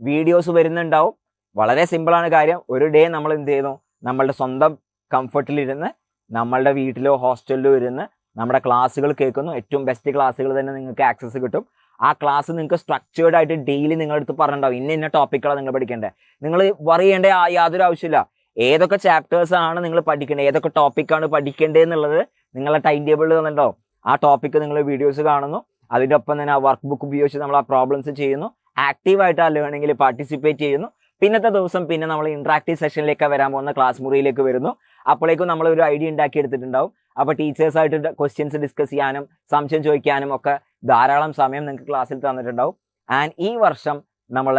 വീഡിയോസ് വരുന്നുണ്ടാവും. വളരെ സിമ്പിളാണ് കാര്യം. ഒരു ഡേ നമ്മൾ എന്ത് ചെയ്യുന്നു, നമ്മളുടെ സ്വന്തം കംഫർട്ടിലിരുന്ന് നമ്മളുടെ വീട്ടിലോ ഹോസ്റ്റലിലോ ഇരുന്ന് നമ്മുടെ ക്ലാസ്സുകൾ കേൾക്കുന്നു. ഏറ്റവും ബെസ്റ്റ് ക്ലാസ്സുകൾ തന്നെ നിങ്ങൾക്ക് ആക്സസ് കിട്ടും. ആ ക്ലാസ് നിങ്ങൾക്ക് സ്ട്രക്ചേർഡ് ആയിട്ട് ഡെയിലി നിങ്ങളുടെ അടുത്ത് പറഞ്ഞിട്ടുണ്ടാവും, ഇന്ന ടോപ്പിക്കുകളാണ് നിങ്ങൾ പഠിക്കേണ്ടത്. നിങ്ങൾ വറി ചെയ്യേണ്ട യാതൊരു ആവശ്യമില്ല. ഏതൊക്കെ ചാപ്റ്റേഴ്സ് ആണ് നിങ്ങൾ പഠിക്കേണ്ടത്, ഏതൊക്കെ ടോപ്പിക്കാണ് പഠിക്കേണ്ടത് എന്നുള്ളത് നിങ്ങളുടെ ടൈം ടേബിളിൽ തന്നിട്ടുണ്ടാവും. ആ ടോപ്പിക്ക് നിങ്ങൾ വീഡിയോസ് കാണുന്നു, അതിൻ്റെ ഒപ്പം തന്നെ ആ വർക്ക് ബുക്ക് ഉപയോഗിച്ച് നമ്മൾ ആ പ്രോബ്ലംസ് ചെയ്യുന്നു, ആക്റ്റീവായിട്ട് ആ ലേണിംഗിൽ പാർട്ടിസിപ്പേറ്റ് ചെയ്യുന്നു. പിന്നത്തെ ദിവസം പിന്നെ നമ്മൾ ഇന്ററാക്റ്റീവ് സെഷനിലേക്ക് വരാൻ പോകുന്ന ക്ലാസ് മുറിയിലേക്ക് വരുന്നു. അപ്പോഴേക്കും നമ്മൾ ഒരു ഐഡിയ ഉണ്ടാക്കി എടുത്തിട്ടുണ്ടാവും. അപ്പോൾ ടീച്ചേഴ്സായിട്ട് ക്വസ്റ്റ്യൻസ് ഡിസ്കസ് ചെയ്യാനും സംശയം ചോദിക്കാനും ഒക്കെ ധാരാളം സമയം നിങ്ങൾക്ക് ക്ലാസ്സിൽ തന്നിട്ടുണ്ടാവും. ആൻഡ് ഈ വർഷം നമ്മൾ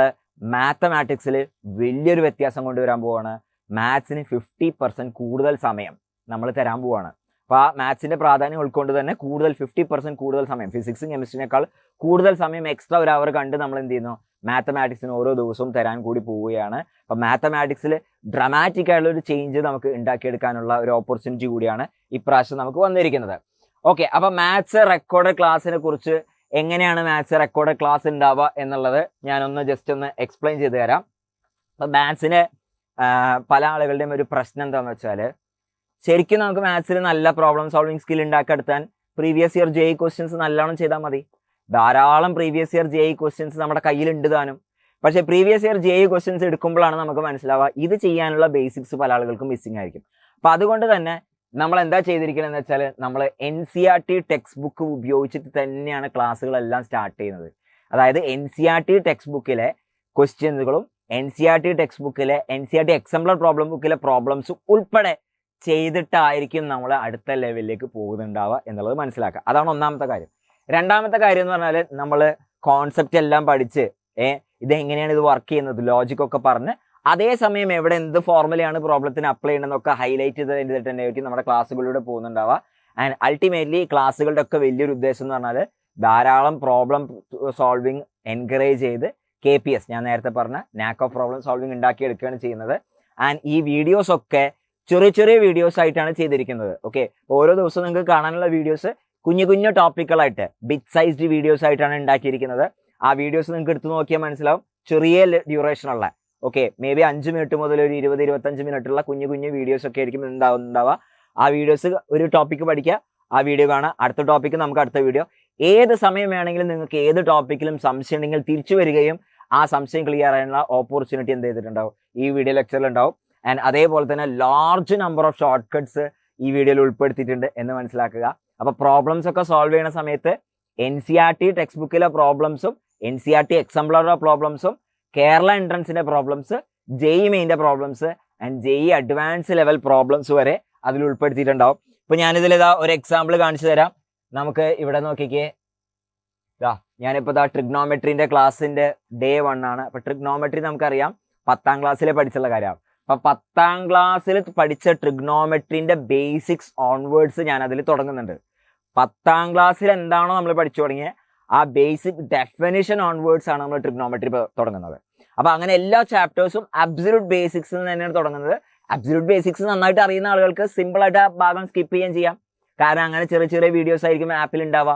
മാത്തമാറ്റിക്സിൽ വലിയൊരു വ്യത്യാസം കൊണ്ടുവരാൻ പോവുകയാണ്. മാത്സിന് 50% കൂടുതൽ സമയം നമ്മൾ തരാൻ പോവുകയാണ്. അപ്പോൾ ആ മാത്സിന്റെ പ്രാധാന്യം ഉൾക്കൊണ്ട് തന്നെ കൂടുതൽ 50% കൂടുതൽ സമയം, ഫിസിക്സും കെമിസ്ട്രിനേക്കാൾ കൂടുതൽ സമയം എക്സ്ട്രാ ഒരു അവർ കണ്ട് നമ്മൾ എന്ത് ചെയ്യുന്നു, മാത്തമാറ്റിക്സിന് ഓരോ ദിവസവും തരാൻ കൂടി പോവുകയാണ്. അപ്പം മാത്തമാറ്റിക്സിൽ ഡ്രമാറ്റിക് ആയിട്ടുള്ള ഒരു ചേഞ്ച് നമുക്ക് ഉണ്ടാക്കിയെടുക്കാനുള്ള ഒരു ഓപ്പർച്യൂണിറ്റി കൂടിയാണ് ഇപ്രാവശ്യം നമുക്ക് വന്നിരിക്കുന്നത്. ഓക്കെ, അപ്പം മാത്സ് റെക്കോർഡഡ് ക്ലാസ്സിനെ കുറിച്ച് എങ്ങനെയാണ് മാത്സ് റെക്കോർഡഡ് ക്ലാസ് ഉണ്ടാവുക എന്നുള്ളത് ഞാനൊന്ന് ജസ്റ്റ് ഒന്ന് എക്സ്പ്ലെയിൻ ചെയ്ത് തരാം. അപ്പം മാത്സിന് പല ആളുകളുടെയും ഒരു പ്രശ്നം എന്താണെന്ന് വെച്ചാൽ, ശരിക്കും നമുക്ക് മാത്സിൽ നല്ല പ്രോബ്ലം സോൾവിങ് സ്കിൽ ഉണ്ടാക്കിയെടുത്താൻ പ്രീവിയസ് ഇയർ JEE ക്വസ്റ്റ്യൻസ് നല്ലോണം ചെയ്താൽ മതി. ധാരാളം പ്രീവിയസ് ഇയർ JEE ക്വസ്റ്റ്യൻസ് നമ്മുടെ കയ്യിലുണ്ട് താനും. പക്ഷേ പ്രീവിയസ് ഇയർ JEE ക്വസ്റ്റ്യൻസ് എടുക്കുമ്പോഴാണ് നമുക്ക് മനസ്സിലാവുക ഇത് ചെയ്യാനുള്ള ബേസിക്സ് പല ആളുകൾക്കും മിസ്സിംഗ് ആയിരിക്കും. അപ്പം അതുകൊണ്ട് തന്നെ നമ്മൾ എന്താ ചെയ്തിരിക്കണമെന്ന് വെച്ചാൽ, നമ്മൾ NCERT ടെക്സ്റ്റ് ബുക്ക് ഉപയോഗിച്ചിട്ട് തന്നെയാണ് ക്ലാസ്സുകളെല്ലാം സ്റ്റാർട്ട് ചെയ്യുന്നത്. അതായത് NCERT ടെക്സ്റ്റ് ബുക്കിലെ ക്വസ്റ്റ്യൻസുകളും NCERT ടെക്സ്റ്റ് ബുക്കിലെ NCERT എക്സാംപ്ലർ പ്രോബ്ലം ബുക്കിലെ പ്രോബ്ലംസും ഉൾപ്പെടെ ചെയ്തിട്ടായിരിക്കും നമ്മൾ അടുത്ത ലെവലിലേക്ക് പോകുന്നുണ്ടാവുക എന്നുള്ളത് മനസ്സിലാക്കുക. അതാണ് ഒന്നാമത്തെ കാര്യം. രണ്ടാമത്തെ കാര്യം എന്ന് പറഞ്ഞാൽ, നമ്മൾ കോൺസെപ്റ്റ് എല്ലാം പഠിച്ച് ഇതെങ്ങനെയാണ് ഇത് വർക്ക് ചെയ്യുന്നത്, ലോജിക്കൊക്കെ പറഞ്ഞ് അതേസമയം എവിടെ എന്ത് ഫോർമുലയാണ് പ്രോബ്ലത്തിന് അപ്ലൈ ചെയ്യണമെന്നൊക്കെ ഹൈലൈറ്റ് ചെയ്തിട്ട് തന്നെയായിരിക്കും നമ്മുടെ ക്ലാസ്സുകളിലൂടെ പോകുന്നുണ്ടാവുക. ആൻഡ് അൾട്ടിമേറ്റ്ലി ക്ലാസ്സുകളുടെ ഒക്കെ വലിയൊരു ഉദ്ദേശം എന്ന് പറഞ്ഞാൽ ധാരാളം പ്രോബ്ലം സോൾവിങ് എൻകറേജ് ചെയ്ത് KPS, ഞാൻ നേരത്തെ പറഞ്ഞ നാക്ക് ഓഫ് പ്രോബ്ലം സോൾവിങ് ഉണ്ടാക്കിയെടുക്കുകയാണ് ചെയ്യുന്നത്. ആൻഡ് ഈ വീഡിയോസ് ഒക്കെ ചെറിയ ചെറിയ വീഡിയോസ് ആയിട്ടാണ് ചെയ്തിരിക്കുന്നത്. ഓക്കെ, ഓരോ ദിവസവും നിങ്ങൾക്ക് കാണാനുള്ള വീഡിയോസ് കുഞ്ഞു കുഞ്ഞു ടോപ്പിക്കുകളായിട്ട് ബിഗ് സൈസ്ഡ് വീഡിയോസ് ആയിട്ടാണ് ഉണ്ടാക്കിയിരിക്കുന്നത്. ആ വീഡിയോസ് നിങ്ങൾക്ക് എടുത്തു നോക്കിയാൽ മനസ്സിലാവും, ചെറിയ ഡ്യൂറേഷനുള്ള, ഓക്കെ, മേ ബി 5 മിനിറ്റ് മുതൽ ഒരു 20-25 മിനിറ്റുള്ള കുഞ്ഞു കുഞ്ഞു വീഡിയോസ് ഒക്കെ ആയിരിക്കും ഉണ്ടാവുക. ആ വീഡിയോസ് ഒരു ടോപ്പിക്ക് പഠിക്കുക, ആ വീഡിയോ കാണുക, അടുത്ത ടോപ്പിക്ക് നമുക്ക് അടുത്ത വീഡിയോ. ഏത് സമയം വേണമെങ്കിലും നിങ്ങൾക്ക് ഏത് ടോപ്പിക്കിലും സംശയം ഉണ്ടെങ്കിൽ തിരിച്ചു വരികയും ആ സംശയം ക്ലിയർ ചെയ്യാനുള്ള ഓപ്പർച്യൂണിറ്റി എന്ത് ചെയ്തിട്ടുണ്ടാവും, ഈ വീഡിയോ ലെക്ചറിൽ ഉണ്ടാവും. ആൻഡ് അതേപോലെ തന്നെ large number of short cuts ഈ വീഡിയോയിൽ ഉൾപ്പെടുത്തിയിട്ടുണ്ട് എന്ന് മനസ്സിലാക്കുക. അപ്പോൾ പ്രോബ്ലംസ് ഒക്കെ സോൾവ് ചെയ്യുന്ന സമയത്ത് NCERT ടെക്സ്റ്റ് ബുക്കിലെ പ്രോബ്ലംസും NCERT എക്സാംപ്ലറുടെ പ്രോബ്ലംസും കേരള എൻട്രൻസിന്റെ പ്രോബ്ലംസ്, JEE മെയിൻ്റെ problems and JEE advance level problems വരെ അതിൽ ഉൾപ്പെടുത്തിയിട്ടുണ്ടാവും. ഇപ്പൊ ഞാനിതിൽ ഒരു എക്സാമ്പിൾ കാണിച്ചു തരാം. നമുക്ക് ഇവിടെ നോക്കിക്കേ, ഞാനിപ്പോ ട്രിഗ്നോമെട്രിന്റെ ക്ലാസ്സിന്റെ ഡേ 1 ആണ്. അപ്പൊ ട്രിഗ്നോമെട്രി നമുക്കറിയാം 10ാം ക്ലാസ്സിലെ പഠിച്ചുള്ള കാര്യമാണ്. അപ്പൊ 10ാം ക്ലാസ്സിൽ പഠിച്ച ട്രിഗ്നോമെട്രിന്റെ ബേസിക്സ് ഓൺവേർഡ്സ് ഞാൻ അതിൽ തുടങ്ങുന്നുണ്ട്. 10ാം ക്ലാസ്സിൽ എന്താണോ നമ്മൾ പഠിച്ചു തുടങ്ങിയത് ആ ബേസിക് ഡെഫിനിഷൻ ഓൺവേർഡ്സ് ആണ് നമ്മൾ ട്രിഗ്നോമെട്രി തുടങ്ങുന്നത്. അപ്പൊ അങ്ങനെ എല്ലാ ചാപ്റ്റേഴ്സും അബ്സല്യൂട്ട് ബേസിക്സ് തന്നെയാണ് തുടങ്ങുന്നത്. അബ്സല്യൂട്ട് ബേസിക്സ് നന്നായിട്ട് അറിയുന്ന ആളുകൾക്ക് സിമ്പിൾ ആയിട്ട് ആ ഭാഗം സ്കിപ്പ് ചെയ്യാം. കാരണം അങ്ങനെ ചെറിയ ചെറിയ വീഡിയോസ് ആയിരിക്കും ആപ്പിൽ ഉണ്ടാവുക.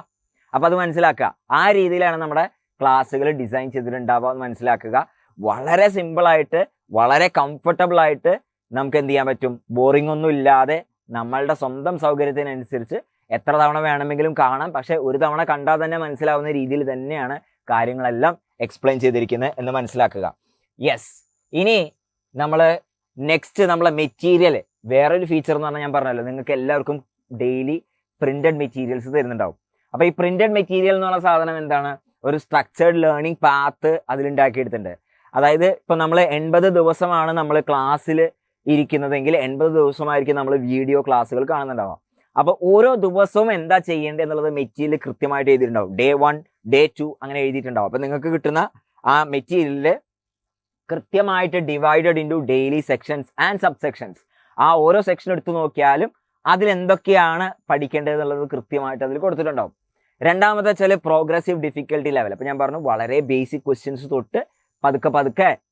അപ്പൊ അത് മനസ്സിലാക്കുക. ആ രീതിയിലാണ് നമ്മുടെ ക്ലാസ്സുകൾ ഡിസൈൻ ചെയ്തിട്ടുണ്ടാവുക എന്ന് മനസ്സിലാക്കുക. വളരെ സിമ്പിൾ ആയിട്ട് വളരെ കംഫർട്ടബിൾ ആയിട്ട് നമുക്ക് എന്ത് ചെയ്യാൻ പറ്റും, ബോറിംഗ് ഒന്നും ഇല്ലാതെ നമ്മളുടെ സ്വന്തം സൗകര്യത്തിനനുസരിച്ച് എത്ര തവണ വേണമെങ്കിലും കാണാം. പക്ഷെ ഒരു തവണ കണ്ടാൽ തന്നെ മനസ്സിലാവുന്ന രീതിയിൽ തന്നെയാണ് കാര്യങ്ങളെല്ലാം എക്സ്പ്ലെയിൻ ചെയ്തിരിക്കുന്നത് എന്ന് മനസ്സിലാക്കുക. യെസ്, ഇനി നമ്മൾ നെക്സ്റ്റ് നമ്മളെ മെറ്റീരിയൽ, വേറൊരു ഫീച്ചർ എന്ന് പറഞ്ഞാൽ ഞാൻ പറഞ്ഞല്ലോ, നിങ്ങൾക്ക് എല്ലാവർക്കും ഡെയിലി പ്രിന്റഡ് മെറ്റീരിയൽസ് തരുന്നുണ്ടാവും. അപ്പൊ ഈ പ്രിന്റഡ് മെറ്റീരിയൽ എന്ന് പറഞ്ഞ സാധനം എന്താണ്, ഒരു സ്ട്രക്ചേർഡ് ലേണിംഗ് പാത്ത് അതിലുണ്ടാക്കിയെടുത്തിട്ടുണ്ട്. അതായത് ഇപ്പൊ നമ്മൾ 80 ദിവസമാണ് നമ്മൾ ക്ലാസ്സിൽ ഇരിക്കുന്നതെങ്കിൽ 80 ദിവസമായിരിക്കും നമ്മൾ വീഡിയോ ക്ലാസ്സുകൾ കാണുന്നുണ്ടാവാം. അപ്പൊ ഓരോ ദിവസവും എന്താ ചെയ്യേണ്ടത് എന്നുള്ളത് മെറ്റീരിയൽ കൃത്യമായിട്ട് എഴുതിയിട്ടുണ്ടാവും. Day 1, Day 2 അങ്ങനെ എഴുതിയിട്ടുണ്ടാവും. അപ്പൊ നിങ്ങൾക്ക് കിട്ടുന്ന ആ മെറ്റീരിയലില് കൃത്യമായിട്ട് divided into daily sections and sub sections. ആ ഓരോ സെക്ഷൻ എടുത്തു നോക്കിയാലും അതിലെന്തൊക്കെയാണ് പഠിക്കേണ്ടത് എന്നുള്ളത് കൃത്യമായിട്ട് അതിൽ കൊടുത്തിട്ടുണ്ടാവും. രണ്ടാമത്തെ വെച്ചാൽ പ്രോഗ്രസീവ് ഡിഫിക്കൽട്ടി ലെവൽ. അപ്പൊ ഞാൻ പറഞ്ഞു വളരെ ബേസിക് ക്വസ്റ്റ്യൻസ് തൊട്ട് പതുക്കെ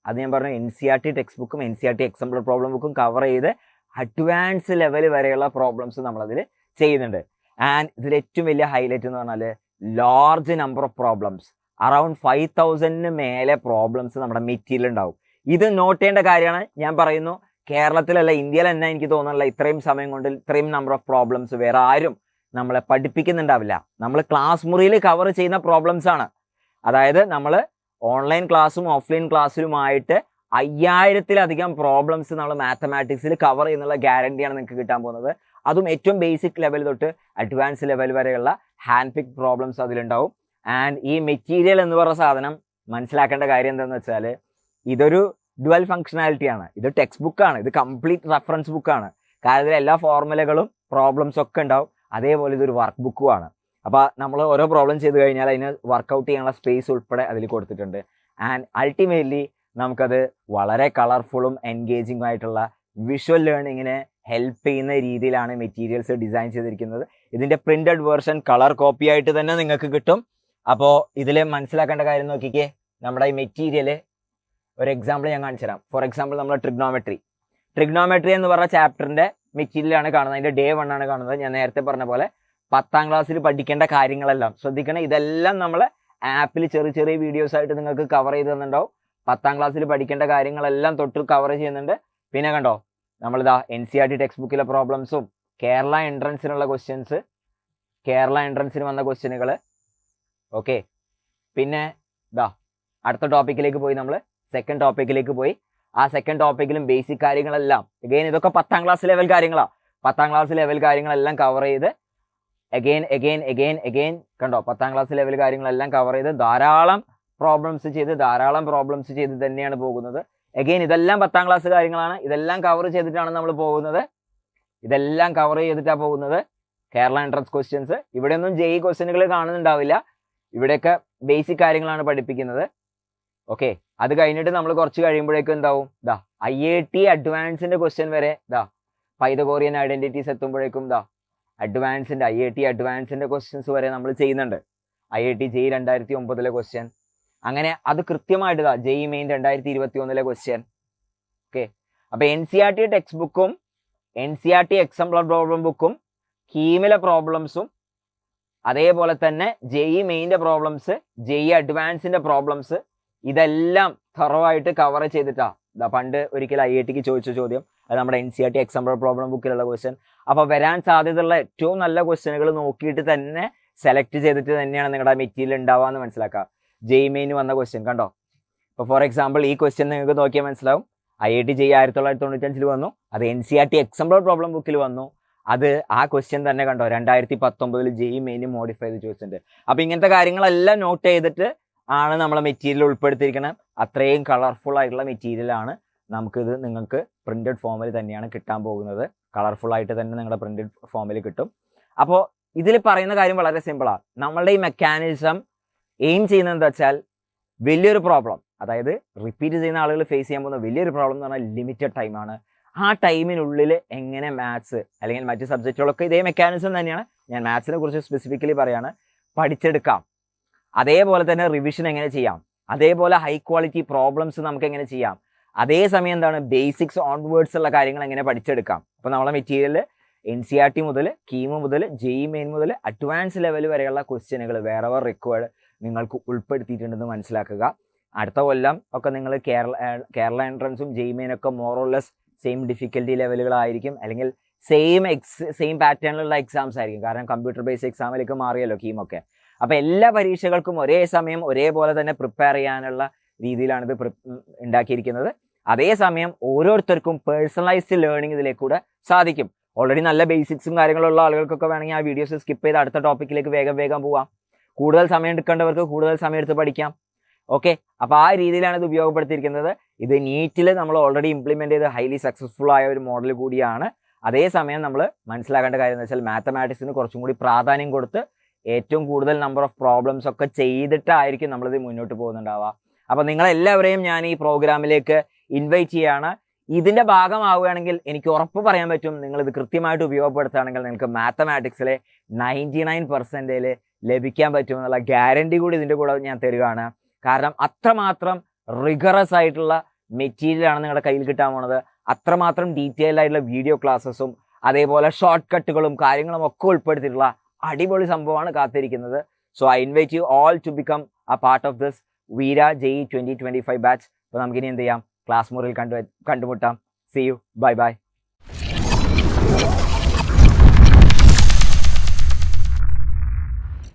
അത് ഞാൻ പറഞ്ഞു NCERT ടെക്സ്റ്റ് ബുക്കും NCERT എക്സാംപ്ലർ പ്രോബ്ലം ബുക്കും കവർ ചെയ്ത് അഡ്വാൻസ് ലെവൽ വരെയുള്ള പ്രോബ്ലംസ് നമ്മളതിൽ ചെയ്യുന്നുണ്ട്. ആൻഡ് ഇതിൽ ഏറ്റവും വലിയ ഹൈലൈറ്റ് എന്ന് പറഞ്ഞാൽ large number of problems, around 5000 മേലെ പ്രോബ്ലംസ് നമ്മുടെ മെറ്റീരിയൽ ഉണ്ടാവും. ഇത് നോട്ട് ചെയ്യേണ്ട കാര്യമാണ്. ഞാൻ പറയുന്നു, കേരളത്തിലല്ല ഇന്ത്യയിൽ തന്നെ എനിക്ക് തോന്നുന്നില്ല ഇത്രയും സമയം കൊണ്ട് ഇത്രയും നമ്പർ ഓഫ് പ്രോബ്ലംസ് വേറെ ആരും നമ്മളെ പഠിപ്പിക്കുന്നുണ്ടാവില്ല. നമ്മൾ ക്ലാസ് മുറിയിൽ കവർ ചെയ്യുന്ന പ്രോബ്ലംസ് ആണ്. അതായത് നമ്മൾ ഓൺലൈൻ ക്ലാസ്സും ഓഫ്ലൈൻ ക്ലാസ്സിലുമായിട്ട് 5000-ലധികം പ്രോബ്ലംസ് നമ്മൾ മാത്തമാറ്റിക്സിൽ കവർ ചെയ്യുന്നുള്ള ഗ്യാരണ്ടിയാണ് നിങ്ങൾക്ക് കിട്ടാൻ പോകുന്നത്. അതും ഏറ്റവും ബേസിക് ലെവൽ തൊട്ട് അഡ്വാൻസ് ലെവൽ വരെയുള്ള ഹാൻഡ് പിക്ക് പ്രോബ്ലംസ് അതിലുണ്ടാവും. ആൻഡ് ഈ മെറ്റീരിയൽ എന്ന് പറയുന്ന സാധനം മനസ്സിലാക്കേണ്ട കാര്യം എന്താണെന്ന് വെച്ചാൽ ഇതൊരു ഡുവൽ ഫങ്ഷനാലിറ്റി ആണ്. ഇത് ടെക്സ്റ്റ് ബുക്കാണ്, ഇത് കംപ്ലീറ്റ് റെഫറൻസ് ബുക്കാണ്. കാരണം ഇതിൽ എല്ലാ ഫോർമുലകളും പ്രോബ്ലംസ് ഒക്കെ ഉണ്ടാവും. അതേപോലെ ഇതൊരു വർക്ക് ബുക്കും ആണ്. അപ്പോൾ നമ്മൾ ഓരോ പ്രോബ്ലം ചെയ്ത് കഴിഞ്ഞാൽ അതിന് വർക്കൗട്ട് ചെയ്യാനുള്ള സ്പേസ് ഉൾപ്പെടെ അതിൽ കൊടുത്തിട്ടുണ്ട്. ആൻഡ് അൾട്ടിമേറ്റ്ലി നമുക്കത് വളരെ കളർഫുള്ളും എൻഗേജിങ് ആയിട്ടുള്ള വിഷ്വൽ ലേണിങ്ങിനെ ഹെൽപ്പ് ചെയ്യുന്ന രീതിയിലാണ് മെറ്റീരിയൽസ് ഡിസൈൻ ചെയ്തിരിക്കുന്നത്. ഇതിൻ്റെ പ്രിന്റഡ് വേർഷൻ കളർ കോപ്പി ആയിട്ട് തന്നെ നിങ്ങൾക്ക് കിട്ടും. അപ്പോൾ ഇതിൽ മനസ്സിലാക്കേണ്ട കാര്യം നോക്കിക്കേ, നമ്മുടെ ഈ മെറ്റീരിയൽ ഒരു എക്സാമ്പിൾ ഞാൻ കാണിച്ചു തരാം. ഫോർ എക്സാമ്പിൾ നമ്മൾ ട്രിഗ്നോമെട്രി എന്ന് പറഞ്ഞ ചാപ്റ്ററിന്റെ മെറ്റീരിയലാണ് കാണുന്നത്. അതിന്റെ ഡേ 1 ആണ് കാണുന്നത്. ഞാൻ നേരത്തെ പറഞ്ഞ പോലെ 10ാം ക്ലാസ്സിൽ പഠിക്കേണ്ട കാര്യങ്ങളെല്ലാം ശ്രദ്ധിക്കണം. ഇതെല്ലാം നമ്മൾ ആപ്പിൽ ചെറിയ ചെറിയ വീഡിയോസ് ആയിട്ട് നിങ്ങൾക്ക് കവർ ചെയ്ത് തന്നിട്ടുണ്ടാവും. 10ാം ക്ലാസ്സിൽ പഠിക്കേണ്ട കാര്യങ്ങളെല്ലാം തൊട്ട് കവർ ചെയ്യുന്നുണ്ട്. പിന്നെ കണ്ടോ, നമ്മളിതാ NCERT ടെക്സ്റ്റ് ബുക്കിലെ പ്രോബ്ലംസും കേരള എൻട്രൻസിനുള്ള ക്വസ്റ്റ്യൻസ്, കേരള എൻട്രൻസിന് വന്ന ക്വസ്റ്റ്യനുകൾ. ഓക്കെ, പിന്നെ ഇതാ അടുത്ത ടോപ്പിക്കിലേക്ക് പോയി, നമ്മൾ സെക്കൻഡ് ടോപ്പിക്കിലേക്ക് പോയി. ആ സെക്കൻഡ് ടോപ്പിക്കിലും ബേസിക് കാര്യങ്ങളെല്ലാം അഗെയിൻ ഇതൊക്കെ 10ാം ക്ലാസ് ലെവൽ കാര്യങ്ങളാണ്. 10ാം ക്ലാസ് ലെവൽ കാര്യങ്ങളെല്ലാം കവർ ചെയ്ത് അഗെയിൻ കണ്ടോ, 10ാം ക്ലാസ് ലെവൽ കാര്യങ്ങളെല്ലാം കവർ ചെയ്ത് ധാരാളം പ്രോബ്ലംസ് ചെയ്ത് തന്നെയാണ് പോകുന്നത്. അഗെയിൻ ഇതെല്ലാം 10ാം ക്ലാസ് കാര്യങ്ങളാണ്. ഇതെല്ലാം കവർ ചെയ്തിട്ടാണ് നമ്മൾ പോകുന്നത്. Kerala entrance questions. ഇവിടെയൊന്നും JEE ക്വസ്റ്റ്യനുകൾ കാണുന്നുണ്ടാവില്ല. ഇവിടെയൊക്കെ ബേസിക് കാര്യങ്ങളാണ് പഠിപ്പിക്കുന്നത്. ഓക്കെ, അത് കഴിഞ്ഞിട്ട് നമ്മൾ കുറച്ച് കഴിയുമ്പോഴേക്കും എന്താവും, IIT അഡ്വാൻസിന്റെ ക്വസ്റ്റ്യൻ വരെ പൈതഗോറിയൻ ഐഡന്റിറ്റീസ് എത്തുമ്പോഴേക്കും IIT അഡ്വാൻസിന്റെ ക്വസ്റ്റ്യൻസ് വരെ നമ്മൾ ചെയ്യുന്നുണ്ട്. IIT JEE 2009 ക്വസ്റ്റ്യൻ, അങ്ങനെ അത് കൃത്യമായിട്ട് JEE മെയിൻ 2021 ക്വസ്റ്റ്യൻ. ഓക്കെ, അപ്പൊ NCERT ടെക്സ്റ്റ് ബുക്കും NCERT എക്സാമ്പിൾ പ്രോബ്ലം ബുക്കും കീമിലെ പ്രോബ്ലംസും അതേപോലെ തന്നെ JEE മെയിൻ്റെ പ്രോബ്ലംസ്, JEE അഡ്വാൻസിന്റെ പ്രോബ്ലംസ് ഇതെല്ലാം തറവായിട്ട് കവർ ചെയ്തിട്ടാ. പണ്ട് ഒരിക്കൽ IITക്ക് ചോദിച്ച ചോദ്യം, അത് നമ്മുടെ NCERT എക്സാമ്പിൾ പ്രോബ്ലം ബുക്കിലുള്ള ക്വസ്റ്റ്യൻ. അപ്പൊ വരാൻ സാധ്യതയുള്ള ഏറ്റവും നല്ല ക്വസ്റ്റ്യനുകൾ നോക്കിയിട്ട് തന്നെ സെലക്ട് ചെയ്തിട്ട് തന്നെയാണ് നിങ്ങളുടെ മെറ്റീരിയൽ ഉണ്ടാവാന്ന് മനസ്സിലാക്കുക. JEE മെയിൻ വന്ന ക്വസ്റ്റ്യൻ കണ്ടോ. ഇപ്പൊ ഫോർ എക്സാമ്പിൾ ഈ ക്വസ്റ്റ്യൻ നിങ്ങൾക്ക് നോക്കിയാൽ മനസ്സിലാവും. IIT JEE 1995 വന്നു, അത് NCERT എക്സാമ്പിൾ പ്രോബ്ലം ബുക്കിൽ വന്നു. അത് ആ ക്വസ്റ്റ്യൻ തന്നെ കണ്ടോ 2019 JEE മെയിൻ മോഡിഫൈ ചെയ്ത് ചോദിച്ചിട്ടുണ്ട്. അപ്പൊ ഇങ്ങനത്തെ കാര്യങ്ങളെല്ലാം നോട്ട് ചെയ്തിട്ട് ആണ് നമ്മളെ മെറ്റീരിയൽ ഉൾപ്പെടുത്തിയിരിക്കണം. അത്രയും കളർഫുൾ ആയിട്ടുള്ള മെറ്റീരിയൽ ആണ്. നമുക്കിത് നിങ്ങൾക്ക് പ്രിന്റഡ് ഫോമിൽ തന്നെയാണ് കിട്ടാൻ പോകുന്നത്. കളർഫുൾ ആയിട്ട് തന്നെ നിങ്ങളുടെ പ്രിന്റഡ് ഫോമിൽ കിട്ടും. അപ്പോൾ ഇതിൽ പറയുന്ന കാര്യം വളരെ സിമ്പിളാണ്. നമ്മളുടെ ഈ മെക്കാനിസം എയിം ചെയ്യുന്നത് എന്താ വെച്ചാൽ, വലിയൊരു പ്രോബ്ലം, അതായത് റിപ്പീറ്റ് ചെയ്യുന്ന ആളുകൾ ഫേസ് ചെയ്യാൻ പോകുന്ന വലിയൊരു പ്രോബ്ലം എന്ന് പറഞ്ഞാൽ ലിമിറ്റഡ് ടൈമാണ്. ആ ടൈമിനുള്ളിൽ എങ്ങനെ മാത്സ് അല്ലെങ്കിൽ മറ്റ് സബ്ജക്റ്റുകളൊക്കെ ഇതേ മെക്കാനിസം തന്നെയാണ്, ഞാൻ മാത്സിനെ കുറിച്ച് സ്പെസിഫിക്കലി പറയാണ്, പഠിച്ചെടുക്കാം. അതേപോലെ തന്നെ റിവിഷൻ എങ്ങനെ ചെയ്യാം, അതേപോലെ ഹൈ ക്വാളിറ്റി പ്രോബ്ലംസ് നമുക്ക് എങ്ങനെ ചെയ്യാം, അതേസമയം എന്താണ് ബേസിക്സ് ഓൺവേർഡ്സ് ഉള്ള കാര്യങ്ങൾ എങ്ങനെ പഠിച്ചെടുക്കാം. അപ്പോൾ നമ്മളെ മെറ്റീരിയൽ NCERT മുതൽ കീം മുതൽ JEE മെയിൻ മുതൽ അഡ്വാൻസ് ലെവൽ വരെയുള്ള ക്വസ്റ്റ്യനുകൾ വേറെവർ റിക്വയർഡ് നിങ്ങൾക്ക് ഉൾപ്പെടുത്തിയിട്ടുണ്ടെന്ന് മനസ്സിലാക്കുക. അടുത്ത കൊല്ലം ഒക്കെ നിങ്ങൾ കേരള എൻട്രൻസും JEE മെയിനൊക്കെ മോറോലെസ് സെയിം ഡിഫിക്കൽറ്റി ലെവലുകളായിരിക്കും, അല്ലെങ്കിൽ സെയിം പാറ്റേണിലുള്ള എക്സാംസ് ആയിരിക്കും. കാരണം കമ്പ്യൂട്ടർ ബേസ്ഡ് എക്സാമിലേക്ക് മാറിയല്ലോ കീമൊക്കെ. അപ്പോൾ എല്ലാ പരീക്ഷകൾക്കും ഒരേ സമയം ഒരേപോലെ തന്നെ പ്രിപ്പയർ ചെയ്യാനുള്ള രീതിയിലാണ് ഇത് ഉണ്ടാക്കിയിരിക്കുന്നത്. അതേസമയം ഓരോരുത്തർക്കും പേഴ്സണലൈസ്ഡ് ലേണിംഗ് ഇതിലേക്കൂടെ സാധിക്കും. ഓൾറെഡി നല്ല ബേസിക്സും കാര്യങ്ങളുള്ള ആളുകൾക്കൊക്കെ വേണമെങ്കിൽ ആ വീഡിയോസ് സ്കിപ്പ് ചെയ്ത് അടുത്ത ടോപ്പിക്കിലേക്ക് വേഗം പോവാം. കൂടുതൽ സമയം എടുക്കേണ്ടവർക്ക് കൂടുതൽ സമയം എടുത്ത് പഠിക്കാം. ഓക്കെ, അപ്പോൾ ആ രീതിയിലാണ് ഇത് ഉപയോഗപ്പെടുത്തിയിരിക്കുന്നത്. ഇത് നീറ്റിൽ നമ്മൾ ഓൾറെഡി ഇംപ്ലിമെന്റ് ചെയ്ത് ഹൈലി സക്സസ്ഫുൾ ആയ ഒരു മോഡൽ കൂടിയാണ്. അതേസമയം നമ്മൾ മനസ്സിലാക്കേണ്ട കാര്യം എന്ന് വെച്ചാൽ മാത്തമാറ്റിക്സിന് കുറച്ചും കൂടി പ്രാധാന്യം കൊടുത്ത് ഏറ്റവും കൂടുതൽ നമ്പർ ഓഫ് പ്രോബ്ലംസ് ഒക്കെ ചെയ്തിട്ടായിരിക്കും നമ്മളിത് മുന്നോട്ട് പോകുന്നുണ്ടാവുക. അപ്പോൾ നിങ്ങളെല്ലാവരെയും ഞാൻ ഈ പ്രോഗ്രാമിലേക്ക് ഇൻവൈറ്റ് ചെയ്യാണ്. ഇതിന്റെ ഭാഗമാവുകയാണെങ്കിൽ എനിക്ക് ഉറപ്പ് പറയാൻ പറ്റും, നിങ്ങൾ ഇത് കൃത്യമായിട്ട് ഉപയോഗപ്പെടുത്തുകയാണെങ്കിൽ നിങ്ങൾക്ക് മാത്തമാറ്റിക്സിലെ 99% ലഭിക്കാൻ പറ്റുമെന്നുള്ള ഗ്യാരണ്ടി കൂടി ഇതിന്റെ കൂടെ ഞാൻ തരികയാണ്. കാരണം അത്രമാത്രം റിഗറസ് ആയിട്ടുള്ള മെറ്റീരിയലാണ് നിങ്ങളുടെ കയ്യിൽ കിട്ടാൻ പോണത്. അത്രമാത്രം ഡീറ്റെയിൽ ആയിട്ടുള്ള വീഡിയോ ക്ലാസ്സസും അതേപോലെ ഷോർട്ട് കട്ടുകളും കാര്യങ്ങളും ഒക്കെ ഉൾപ്പെടുത്തിയിട്ടുള്ള അടിപൊളി സംഭവമാണ് കാത്തിരിക്കുന്നത്. So I invite you all to become a part of this Veera JEE 2025 batch. അപ്പോൾ നമുക്കിനി എന്ത് ചെയ്യാം, ക്ലാസ് മുറിയിൽ കണ്ടുമുട്ടാം. See you, bye by.